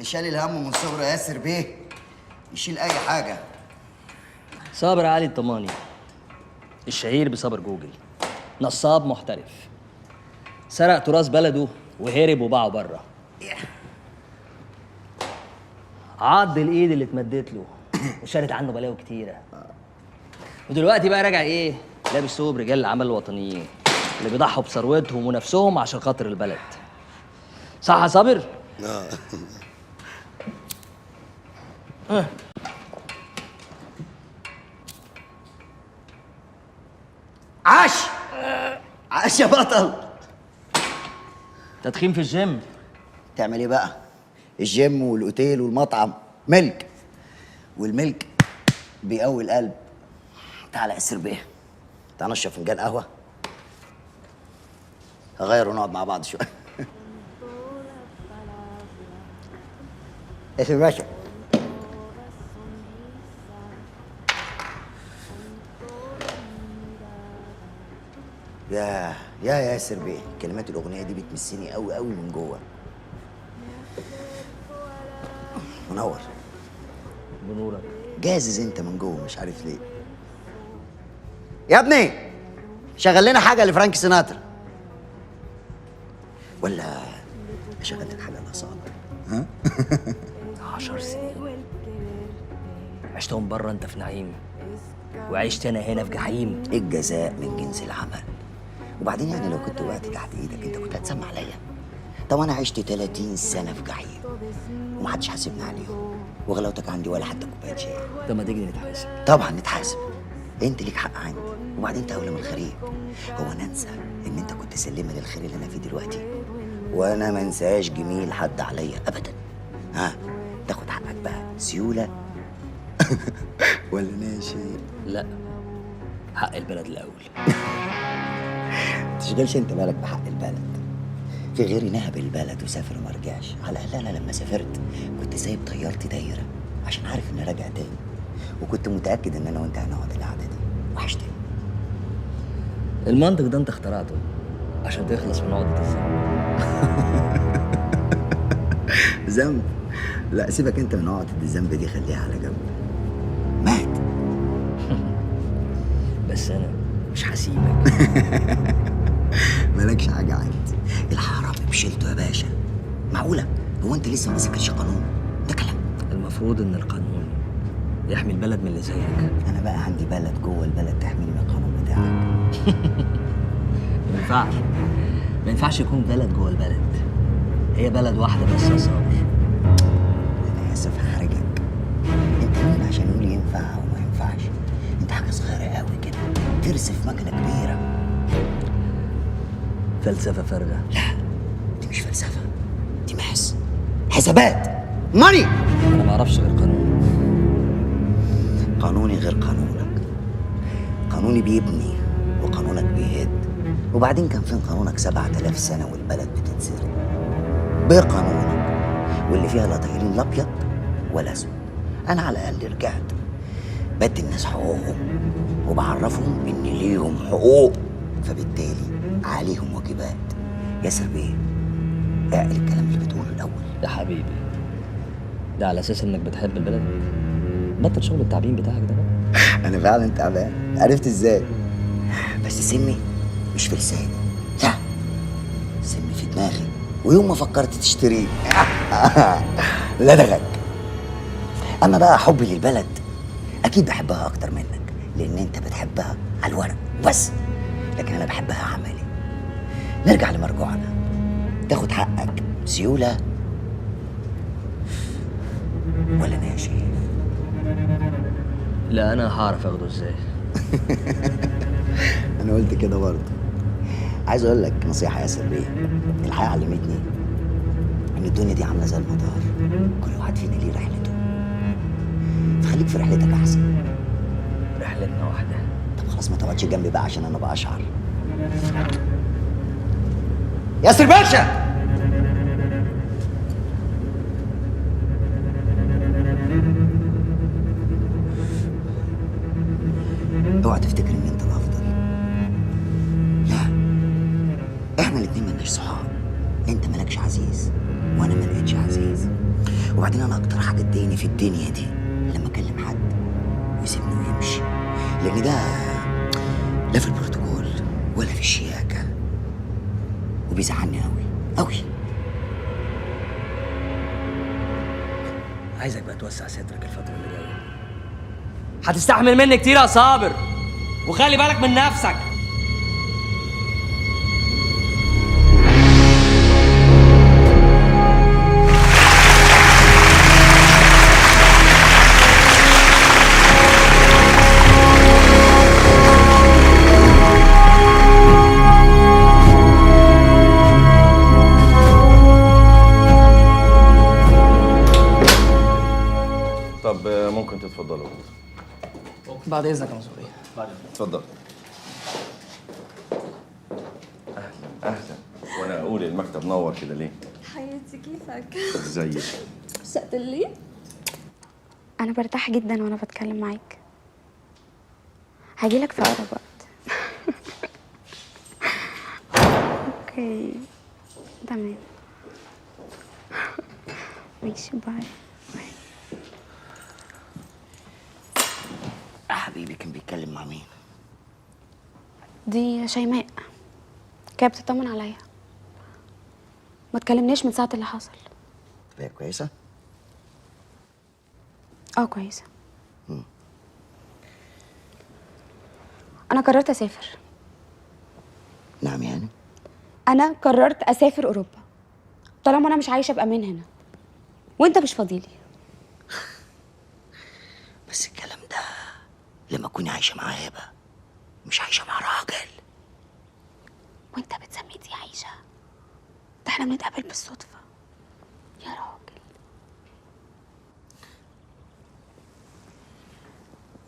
[SPEAKER 3] اللي شال الهم من صغره ياسر بيه يشيل اي حاجه.
[SPEAKER 11] صابر علي الطماني، الشهير بصابر جوجل، نصاب محترف، سرق تراث بلده وهرب وباعه بره. عض الايد اللي اتمدت له وشالت عنه بلاوي كتيره. ودلوقتي بقى راجع ايه؟ لابس ثوب رجال الاعمال الوطنيين اللي بيضحوا بثروتهم ونفسهم عشان خاطر البلد. صح يا صابر؟
[SPEAKER 3] عاش عاش يا بطل.
[SPEAKER 11] تدخين في الجيم.
[SPEAKER 3] تعمل ايه بقى؟ الجيم والاوتيل والمطعم ملك، والملك بيقوي القلب. تعالى يا ياسر بيه، تعالى نشرب فنجان قهوه، هغير ونقعد مع بعض شويه. ياسر باشا، يا ياسر بيه، كلمات الاغنيه دي بتمسني قوي قوي من جوه. منور.
[SPEAKER 11] بنورك.
[SPEAKER 3] جازز انت من جوه مش عارف ليه. يا ابني شغل لنا حاجه لفرانك سيناترا، ولا اشغل لك حاجه لأصالة؟ ها؟
[SPEAKER 11] 10 سنين عشتهم بره انت في نعيم، وعشت انا هنا في جحيم.
[SPEAKER 3] الجزاء من جنس العمل. وبعدين يعني لو كنت وقعت تحت ايدك انت كنت هتسمع عليا. طب انا عشت 30 سنه في جحيم ومحدش حاسبني عليهم، وغلاوتك عندي ولا حتى كوبايه شاي.
[SPEAKER 11] طب ما تيجي نتحاسب؟
[SPEAKER 3] طبعا نتحاسب، انت ليك حق عندي، وبعدين انت اولى من الخير. هو انا انسى ان انت كنت سلمه للخير اللي انا فيه دلوقتي؟ وانا ما انساش جميل حد عليا ابدا. ها تاخد حقك بقى سيوله ولا ناشي؟
[SPEAKER 11] لا، حق البلد الاول.
[SPEAKER 3] تشغلش انت بالك بحق البلد. في غيري نهب البلد وسافر وما رجعش. على الاقل انا لما سافرت كنت سايب طيارتي دايره عشان عارف اني راجع تاني، وكنت متاكد ان انا وانت هنقعد القعده دي. وحشتني.
[SPEAKER 11] المنطق ده انت اخترعته عشان تخلص من عقدة الذنب.
[SPEAKER 3] ذنب؟ لا سيبك انت من عقدة الذنب دي، خليها على جنب. مات.
[SPEAKER 11] بس انا مش هسيبك.
[SPEAKER 3] مالكش حاجه عندي. الحرامي بشيلته يا باشا. معقوله؟ هو انت لسه ما مسكتش قانون؟ ده كلام.
[SPEAKER 11] المفروض ان القانون يحمي البلد من اللي زيك.
[SPEAKER 3] انا بقى عندي بلد جوه البلد تحميني من القانون بتاعك.
[SPEAKER 11] ما ينفعش يكون بلد جوه البلد. هي بلد واحده بس يا صابر.
[SPEAKER 3] انا اسف هحرجك. انت مين عشان يقول ينفع وما ينفعش؟ انت حاجه صغيره قوي كده ترسف مكنه كبيره.
[SPEAKER 11] فلسفه فارغه.
[SPEAKER 3] لا دي مش فلسفه، دي محس، حسابات، ماني.
[SPEAKER 11] انا ما اعرفش غير قانون.
[SPEAKER 3] قانوني غير قانونك. قانوني بيبني وقانونك بيهد. وبعدين كان فين قانونك 7000 سنه والبلد بتتسرق؟ بقانونك، واللي فيها لا طايرين لا ابيض ولا اسود. انا على الاقل رجعت بدي الناس حقوقهم وبعرفهم ان ليهم حقوق، فبالتالي عليهم واجبات. ياسر بيه، اعقل الكلام اللي بتقوله الاول.
[SPEAKER 11] يا حبيبي ده على اساس انك بتحب البلد. بطل شغل التعبين بتاعك ده بقى.
[SPEAKER 3] انا فعلا تعبان. عرفت ازاي؟ بس سمي مش في لساني، لا سمي في دماغي، ويوم ما فكرت تشتريه لدغك. اما بقى حبي للبلد اكيد بحبها اكتر منك، لان انت بتحبها على الورق بس، لكن انا بحبها عملي. نرجع لمرجوعنا. تاخد حقك سيوله ولا ناشف؟
[SPEAKER 11] لا انا هعرف اخده ازاي.
[SPEAKER 3] انا قلت كده برضه. عايز اقول لك نصيحه يا ياسر بيه، الحياه علمتني ان الدنيا دي عامله زي المطار، كل واحد فينا ليه رحلته، فخليك في رحلتك احسن.
[SPEAKER 11] رحلتنا واحده.
[SPEAKER 3] طب خلاص ما تقعدش جنبي بقى عشان انا بقشعر. ياسر باشا، اوعى تفتكر ان انت الافضل. لا، احنا الاتنين مالناش صحاب. انت مالكش عزيز وانا ما لقيتش عزيز، وبعدين انا اكتر حاجه تضايقني في الدنيا دي لما اكلم حد ويسيبني ويمشي، لان ده لا في البروتوكول ولا في الشياكه، وبيزعلني قوي قوي.
[SPEAKER 11] عايزك بقى توسع صدرك الفترة اللي جاية. هتستحمل مني كتير يا صابر، وخلي بالك من نفسك.
[SPEAKER 13] طب ممكن تتفضلوا.
[SPEAKER 11] بعد اذنك يا مسؤولية.
[SPEAKER 13] اتفضل. اهلا اهلا. وانا اقول المكتب نور كده ليه؟
[SPEAKER 10] حياتي كيفك؟
[SPEAKER 13] ازيك؟
[SPEAKER 10] اشتقت لي؟ أنا برتاح جدا وأنا بتكلم معاك. هجيلك في أقرب وقت. أوكي تمام. ماشي باي.
[SPEAKER 3] حبيبي كان بيتكلم مع مين؟
[SPEAKER 10] دي شيماء كانت بتطمن عليا، ما تكلمناش من ساعة اللي حصل.
[SPEAKER 3] هي كويسه؟
[SPEAKER 10] كويسة. أنا قررت أسافر.
[SPEAKER 3] نعم يعني؟
[SPEAKER 10] أنا قررت أسافر أوروبا طالما أنا مش عايشة بأمان هنا، وأنت مش فاضيلي.
[SPEAKER 3] بس الكلام ده لما تكوني عايشه مع هبه، مش عايشه مع راجل.
[SPEAKER 10] وأنت بتسمي دي عايشة؟ ده احنا بنتقابل بالصدفة يا راجل.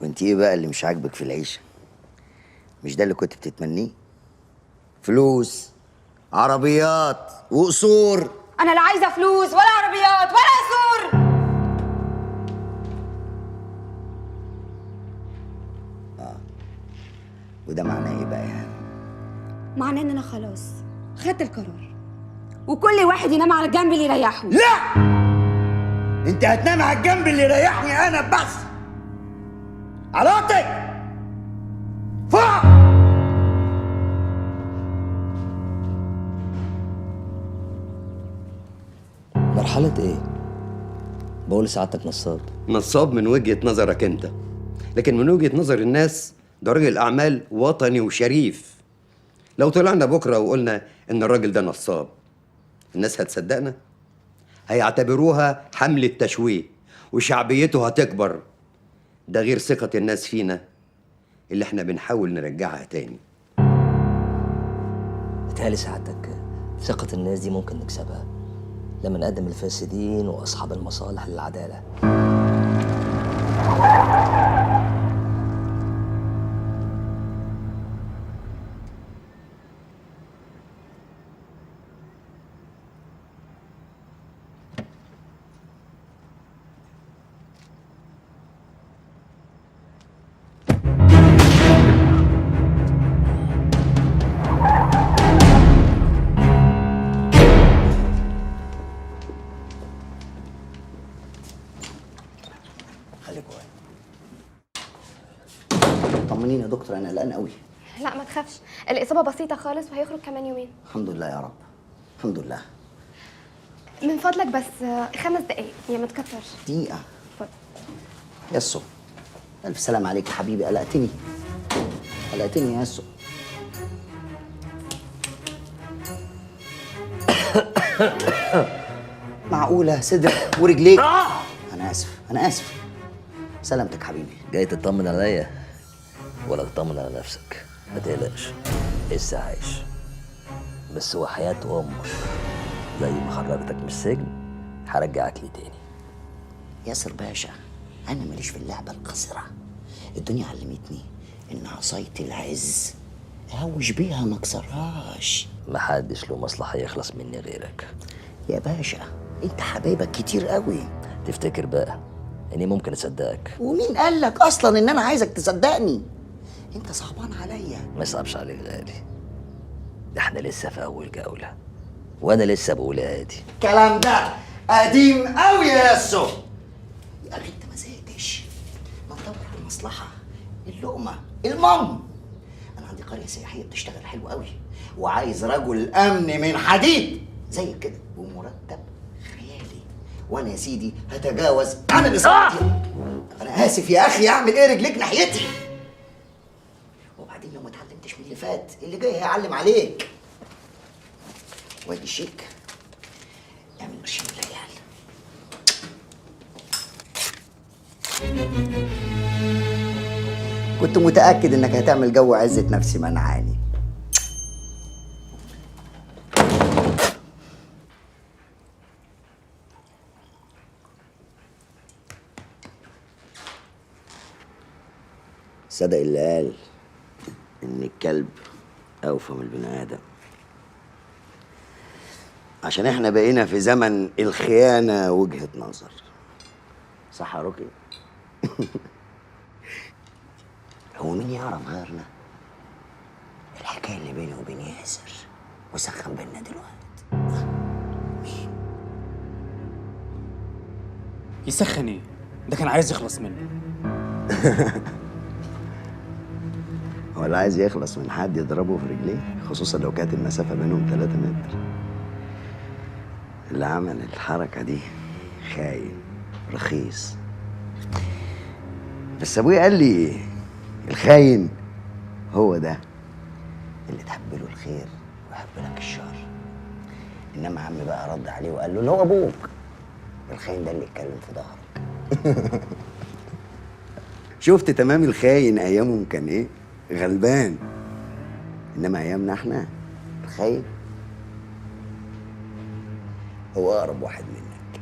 [SPEAKER 3] وانت ايه بقى اللي مش عاجبك في العيشه؟ مش ده اللي كنت بتتمنيه؟ فلوس، عربيات وقصور.
[SPEAKER 4] انا لا عايزه فلوس ولا عربيات ولا قصور.
[SPEAKER 3] وده معناه ايه بقى يعني؟
[SPEAKER 4] معناه ان انا خلاص خدت القرار، وكل واحد ينام على الجنب اللي يريحه.
[SPEAKER 3] لا، انت هتنام على الجنب اللي يريحني انا بس. علاقتك فوق.
[SPEAKER 11] مرحلة ايه؟ بقول سعادتك نصاب.
[SPEAKER 9] نصاب من وجهة نظرك انت، لكن من وجهة نظر الناس ده راجل اعمال وطني وشريف. لو طلعنا بكره وقلنا ان الراجل ده نصاب، الناس هتصدقنا؟ هيعتبروها حملة تشويه وشعبيته هتكبر. ده غير ثقة الناس فينا اللي احنا بنحاول نرجعها تاني.
[SPEAKER 11] بتهيألي سعادتك ثقة الناس دي ممكن نكسبها لما نقدم الفاسدين وأصحاب المصالح للعدالة.
[SPEAKER 3] طمنيني يا دكتور، انا قلقان قوي.
[SPEAKER 1] لا ما تخافش، الإصابة بسيطة خالص وهيخرج كمان يومين.
[SPEAKER 3] الحمد لله يا رب، الحمد لله.
[SPEAKER 1] من فضلك بس 5 دقايق يا ما تكترش.
[SPEAKER 3] دقيقة.
[SPEAKER 1] اتفضل.
[SPEAKER 3] ياسو، ألف سلام عليك يا حبيبي، قلقتني قلقتني يا ياسو. معقولة صدر ورجليك؟ أنا آسف أنا آسف. سلامتك حبيبي.
[SPEAKER 11] جاي تطمن عليا ولا تطمن على نفسك؟ ما تقلقش، لسه عايش، بس هو حياة أمك. زي ما خرجتك من السجن هرجعك لي تاني.
[SPEAKER 3] ياسر باشا، أنا ماليش في اللعبة القصيرة. الدنيا علمتني إن عصاية العز أهوش بيها ما اكسرهاش.
[SPEAKER 11] محدش له مصلحة يخلص مني غيرك
[SPEAKER 3] يا باشا، انت حبايبك كتير قوي.
[SPEAKER 11] تفتكر بقى اني ممكن اصدقك؟
[SPEAKER 3] ومين قال لك اصلا ان انا عايزك تصدقني؟ انت صعبان عليا.
[SPEAKER 11] ما يصعبش عليك غالي، ده احنا لسه في اول جولة وانا لسه بقول عادي.
[SPEAKER 3] الكلام ده قديم قوي يا ياسو. يا اخي انت ما زهقتش؟ ما تدور على المصلحه، اللقمه، المام. انا عندي قريه سياحيه بتشتغل حلو قوي، وعايز رجل امن من حديد زي كده ومرتب خيالي. وانا يا سيدي هتجاوز عن اللي صعدتي. انا اسف يا اخي، اعمل ايه؟ رجليك ناحيتي. وبعدين لو ما اتعلمتش من اللي فات، اللي جاي هيعلم عليك. وادي الشيك، اعمل قرشين للعيال. كنت متأكد انك هتعمل جو عزة نفسي منعاني. صدق اللي قال ان الكلب اوفى من البني ادم، عشان احنا بقينا في زمن الخيانة وجهة نظر. صح يا روكي؟ هو مين يعرف غيرنا الحكاية اللي بيني وبين ياسر وسخن بينا دلوقتي؟
[SPEAKER 7] يسخن ايه؟ ده كان عايز يخلص مني.
[SPEAKER 3] هو اللي عايز يخلص من حد يضربه في رجليه، خصوصا لو كانت المسافة بينهم 3 متر. اللي عمل الحركة دي خاين رخيص. بس ابويا قال لي الخاين هو ده اللي تحب له الخير ويحب لك الشر. انما عمي بقى رد عليه وقال له اللي هو ابوك، الخاين ده اللي يتكلم في ظهرك. شفت تمام؟ الخاين ايامهم كان ايه؟ غلبان. انما ايامنا احنا الخاين هو اقرب واحد منك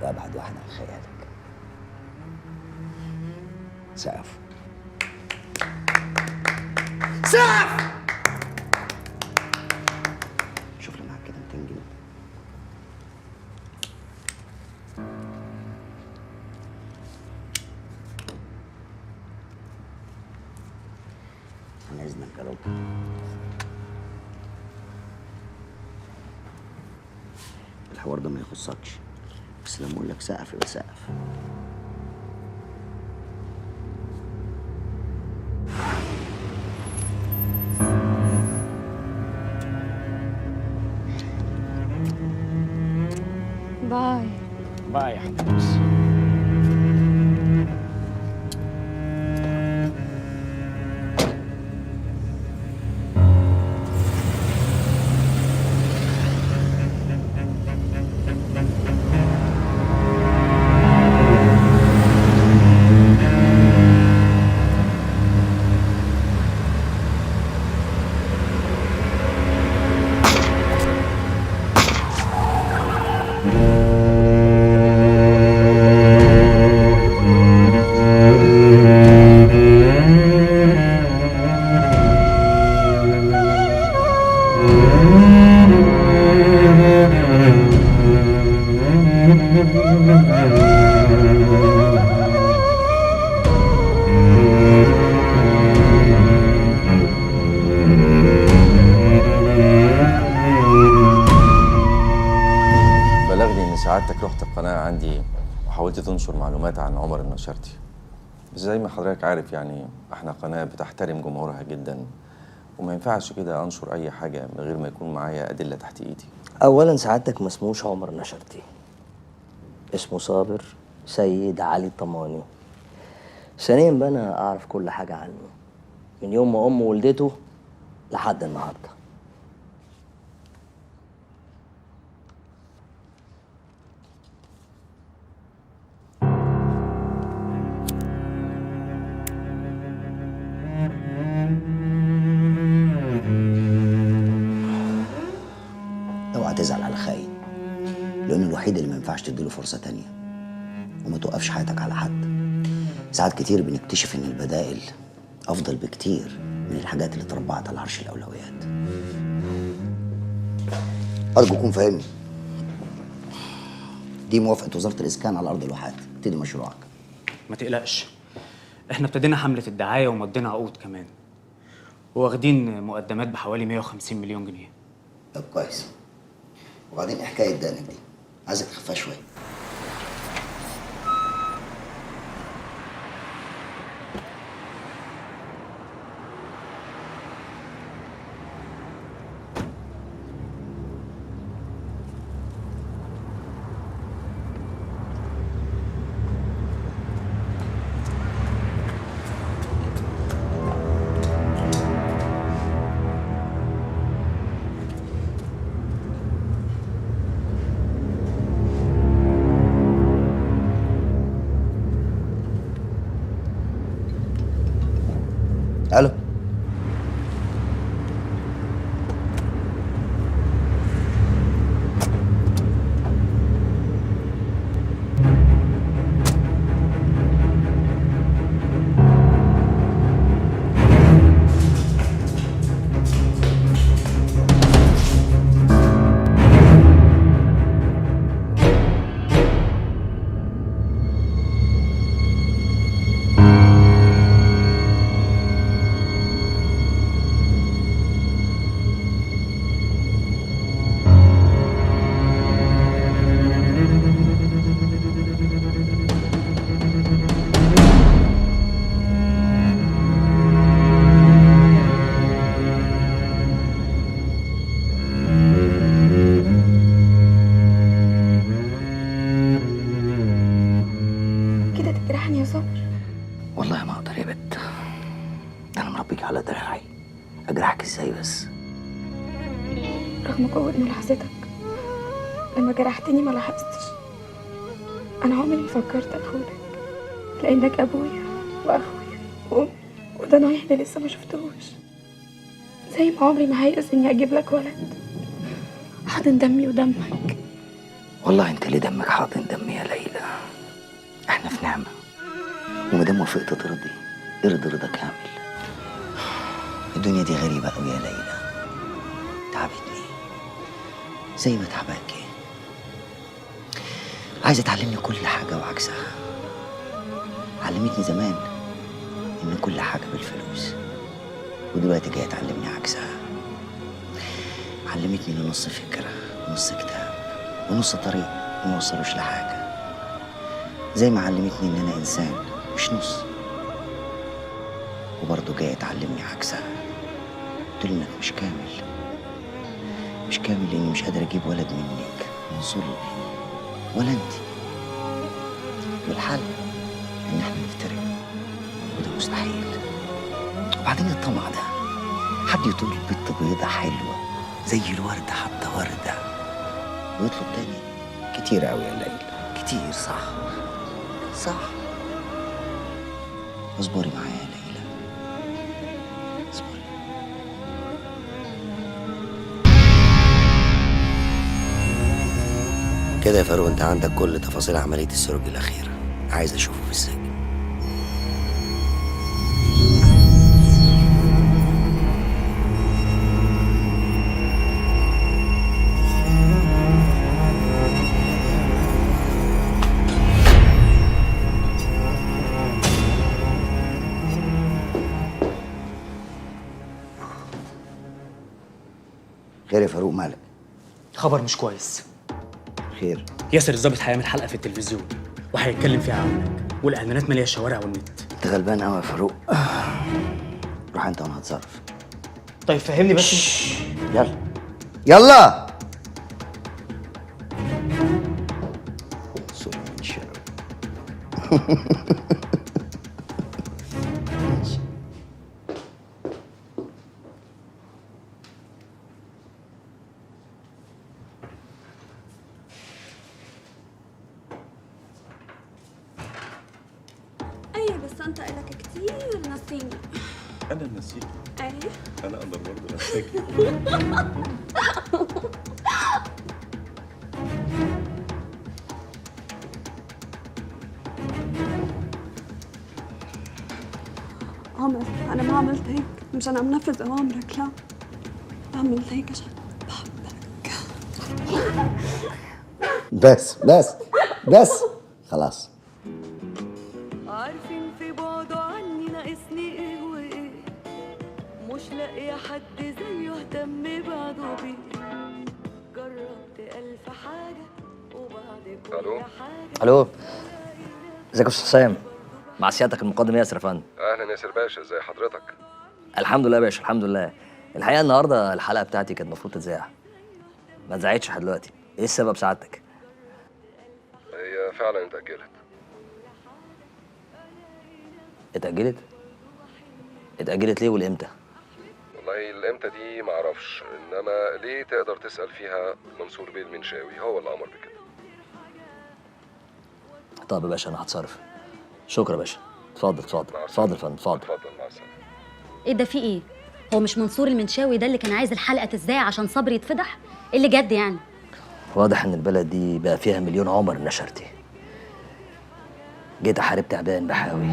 [SPEAKER 3] وابعد واحد عن خيالك. سقف سقف. شوف لي معاك كده 200 جنيه. عن اذنك يا رب. الحوار ده ما يخصكش، بس لما اقول لك سقف يبقى سقف.
[SPEAKER 1] باي
[SPEAKER 8] باي يا حبيبتي.
[SPEAKER 19] سعادتك رحت القناة عندي وحاولت تنشر معلومات عن عمر النشرتي، بس زي ما حضرتك عارف يعني احنا قناة بتحترم جمهورها جدا، وما ينفعش كده انشر اي حاجة من غير ما يكون معايا ادلة تحت ايدي.
[SPEAKER 11] اولا سعادتك ما اسموش عمر النشرتي، اسمه صابر سيد علي الطماني. ثانيا بقى انا اعرف كل حاجة عنه من يوم ما امه ولدته لحد النهارده.
[SPEAKER 3] اوعى تزعل على خاين، لانه الوحيد اللي ما ينفعش تديله فرصه تانية، وما توقفش حياتك على حد. ساعات كتير بنكتشف ان البدائل افضل بكتير من الحاجات اللي اتربعت على عرش الاولويات. ارجو تكون فاهمني. دي موافقه وزاره الاسكان على ارض الواحات، ابتدي مشروعك.
[SPEAKER 7] ما تقلقش، احنا ابتدينا حملة الدعاية ومضينا عقود كمان، واخدين مقدمات بحوالي 150 مليون جنيه.
[SPEAKER 3] طب كويس. وبعدين ايه حكايه دقنك دي؟ عايزك تخفها شويه. الو.
[SPEAKER 10] كده تجرحني يا صابر؟
[SPEAKER 3] والله ما اقدر يا بت، ده انا مربيك على دراعي، اجرحك ازاي بس؟
[SPEAKER 10] رغم قوة ملاحظتك لما جرحتني ما لاحظتش. أنا عمري ما فكرت أخونك لأنك أبويا وأخويا وأمي وده نوعي اللي لسه ما شفتهوش. زي ما عمري ما هيأس إني أجيب لك ولد حاضن دمي ودمك.
[SPEAKER 3] والله انت اللي دمك حاضن دمي يا ليلى. احنا في نعمه، ومادام وافقت ترضي ارضي رضا كامل. الدنيا دي غريبه قوي يا ليلى، تعبتني زي ما تعباكي. عايزه تعلمني كل حاجه وعكسها. علمتني زمان ان كل حاجه بالفلوس، ودلوقتي جايه تعلمني عكسها. علمتني ان نص فكره ونص كتاب ونص طريق ما يوصلوش لحاجه، زي ما علمتني ان انا انسان مش نص. وبرضه جايه تعلمني عكسها، تقول انك مش كامل، مش كامل لاني مش قادر اجيب ولد منك من ظلمي ولا انت. والحل ان احنا نفترق، وده مستحيل. وبعدين الطمع ده، حد يطول بنت بيضة حلوة زي الوردة حتى وردة ويطلب تاني؟ كتير قوي يا ليلى، كتير. صح صح. اصبري معايا يا ليلى، اصبري. كده يا فاروق انت عندك كل تفاصيل عملية السروج الأخيرة، عايز أشوفه في السجن. خير يا فاروق، مالك؟
[SPEAKER 7] خبر مش كويس.
[SPEAKER 3] خير؟
[SPEAKER 7] ياسر الظابط هيعمل حلقه في التلفزيون وهيتكلم فيها عنك، والاعلانات ماليه الشوارع والنت.
[SPEAKER 3] انت غلبان قوي يا فاروق. روح انت وانا هتصرف.
[SPEAKER 7] طيب فهمني بس.
[SPEAKER 3] يلا يلا. سوري من شر.
[SPEAKER 10] أيوة بس أنت إلك كتير نسيني.
[SPEAKER 5] أنا نسيت.
[SPEAKER 10] أيوة
[SPEAKER 5] أنا أقدر برضه أنساك.
[SPEAKER 10] عمر أنا ما عملت هيك مشان عم نفذ أوامرك، لا عملت هيك عشان
[SPEAKER 3] بس خلاص.
[SPEAKER 14] عارفين في بعده عني ناقصني ايه وايه، مش لاقيه حد زيه اهتم بعده بيه. جربت
[SPEAKER 11] الو الو، ازيك يا استاذ حسام؟ مع سيادتك المقدم ياسر يا فندم.
[SPEAKER 6] اهلا ياسر باشا، ازي حضرتك؟
[SPEAKER 11] الحمد لله يا باشا، الحمد لله. الحقيقه النهارده الحلقه بتاعتي كانت المفروض تتذاع، ما اتذاعتش لحد دلوقتي. ايه السبب سعادتك؟
[SPEAKER 6] هي فعلا اتأجلت.
[SPEAKER 11] اتأجلت؟ اتأجلت ليه والامتى؟
[SPEAKER 6] والله الامتى دي معرفش، انما ليه تقدر تسأل فيها منصور بيه المنشاوي، هو اللي امر بكده.
[SPEAKER 11] طب يا باشا انا هتصرف. شكرا يا باشا. اتفضل اتفضل اتفضل يا فندم اتفضل.
[SPEAKER 6] اتفضل مع السلامه.
[SPEAKER 15] ايه ده، في ايه؟ هو مش منصور المنشاوي ده اللي كان عايز الحلقه تذاع عشان صبري يتفضح؟ ايه اللي جد يعني؟
[SPEAKER 11] واضح ان البلد دي بقى فيها مليون عمر نشرتي. جيت احارب تعبان بحاوي.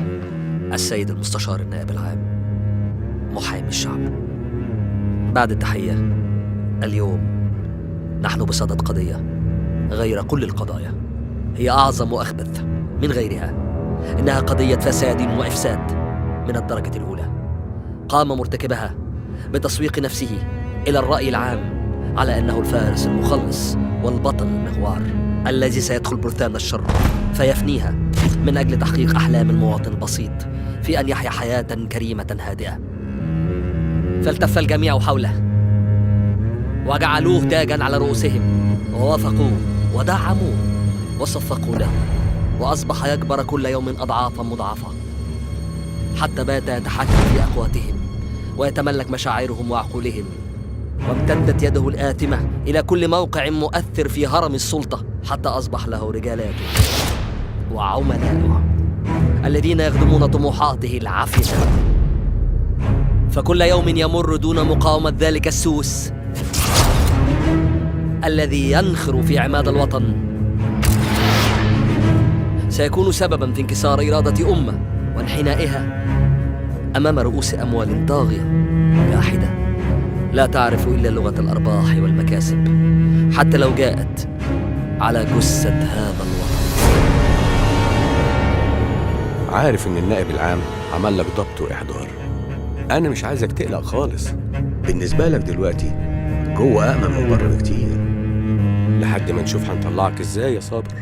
[SPEAKER 11] السيد المستشار النائب العام، محامي الشعب. بعد التحية، اليوم نحن بصدد قضية غير كل القضايا، هي أعظم وأخبث من غيرها. إنها قضية فساد وإفساد من الدرجة الأولى. قام مرتكبها بتسويق نفسه إلى الرأي العام على أنه الفارس المخلص والبطل المغوار الذي سيدخل برثان الشر فيفنيها من أجل تحقيق أحلام المواطن البسيط في أن يحيا حياة كريمة هادئة. فالتف الجميع حوله وجعلوه تاجا على رؤوسهم، ووافقوه ودعموه وصفقوا له، وأصبح يكبر كل يوم أضعافا مضاعفة، حتى بات يتحكم في أقواتهم ويتملك مشاعرهم وعقولهم. وامتدت يده الآثمة إلى كل موقع مؤثر في هرم السلطة، حتى أصبح له رجالاته وعملاؤه الذين يخدمون طموحاته العافية. فكل يوم يمر دون مقاومة ذلك السوس الذي ينخر في عماد الوطن سيكون سببا في انكسار إرادة أمة وانحنائها أمام رؤوس أموال طاغية جاحدة لا تعرف إلا لغة الأرباح والمكاسب، حتى لو جاءت على جثة هذا الوطن.
[SPEAKER 20] عارف ان النائب العام عمل لك ضبط واحضار. انا مش عايزك تقلق خالص. بالنسبه لك دلوقتي جوه امن من بره بكتير، لحد ما نشوف هنطلعك ازاي يا صابر.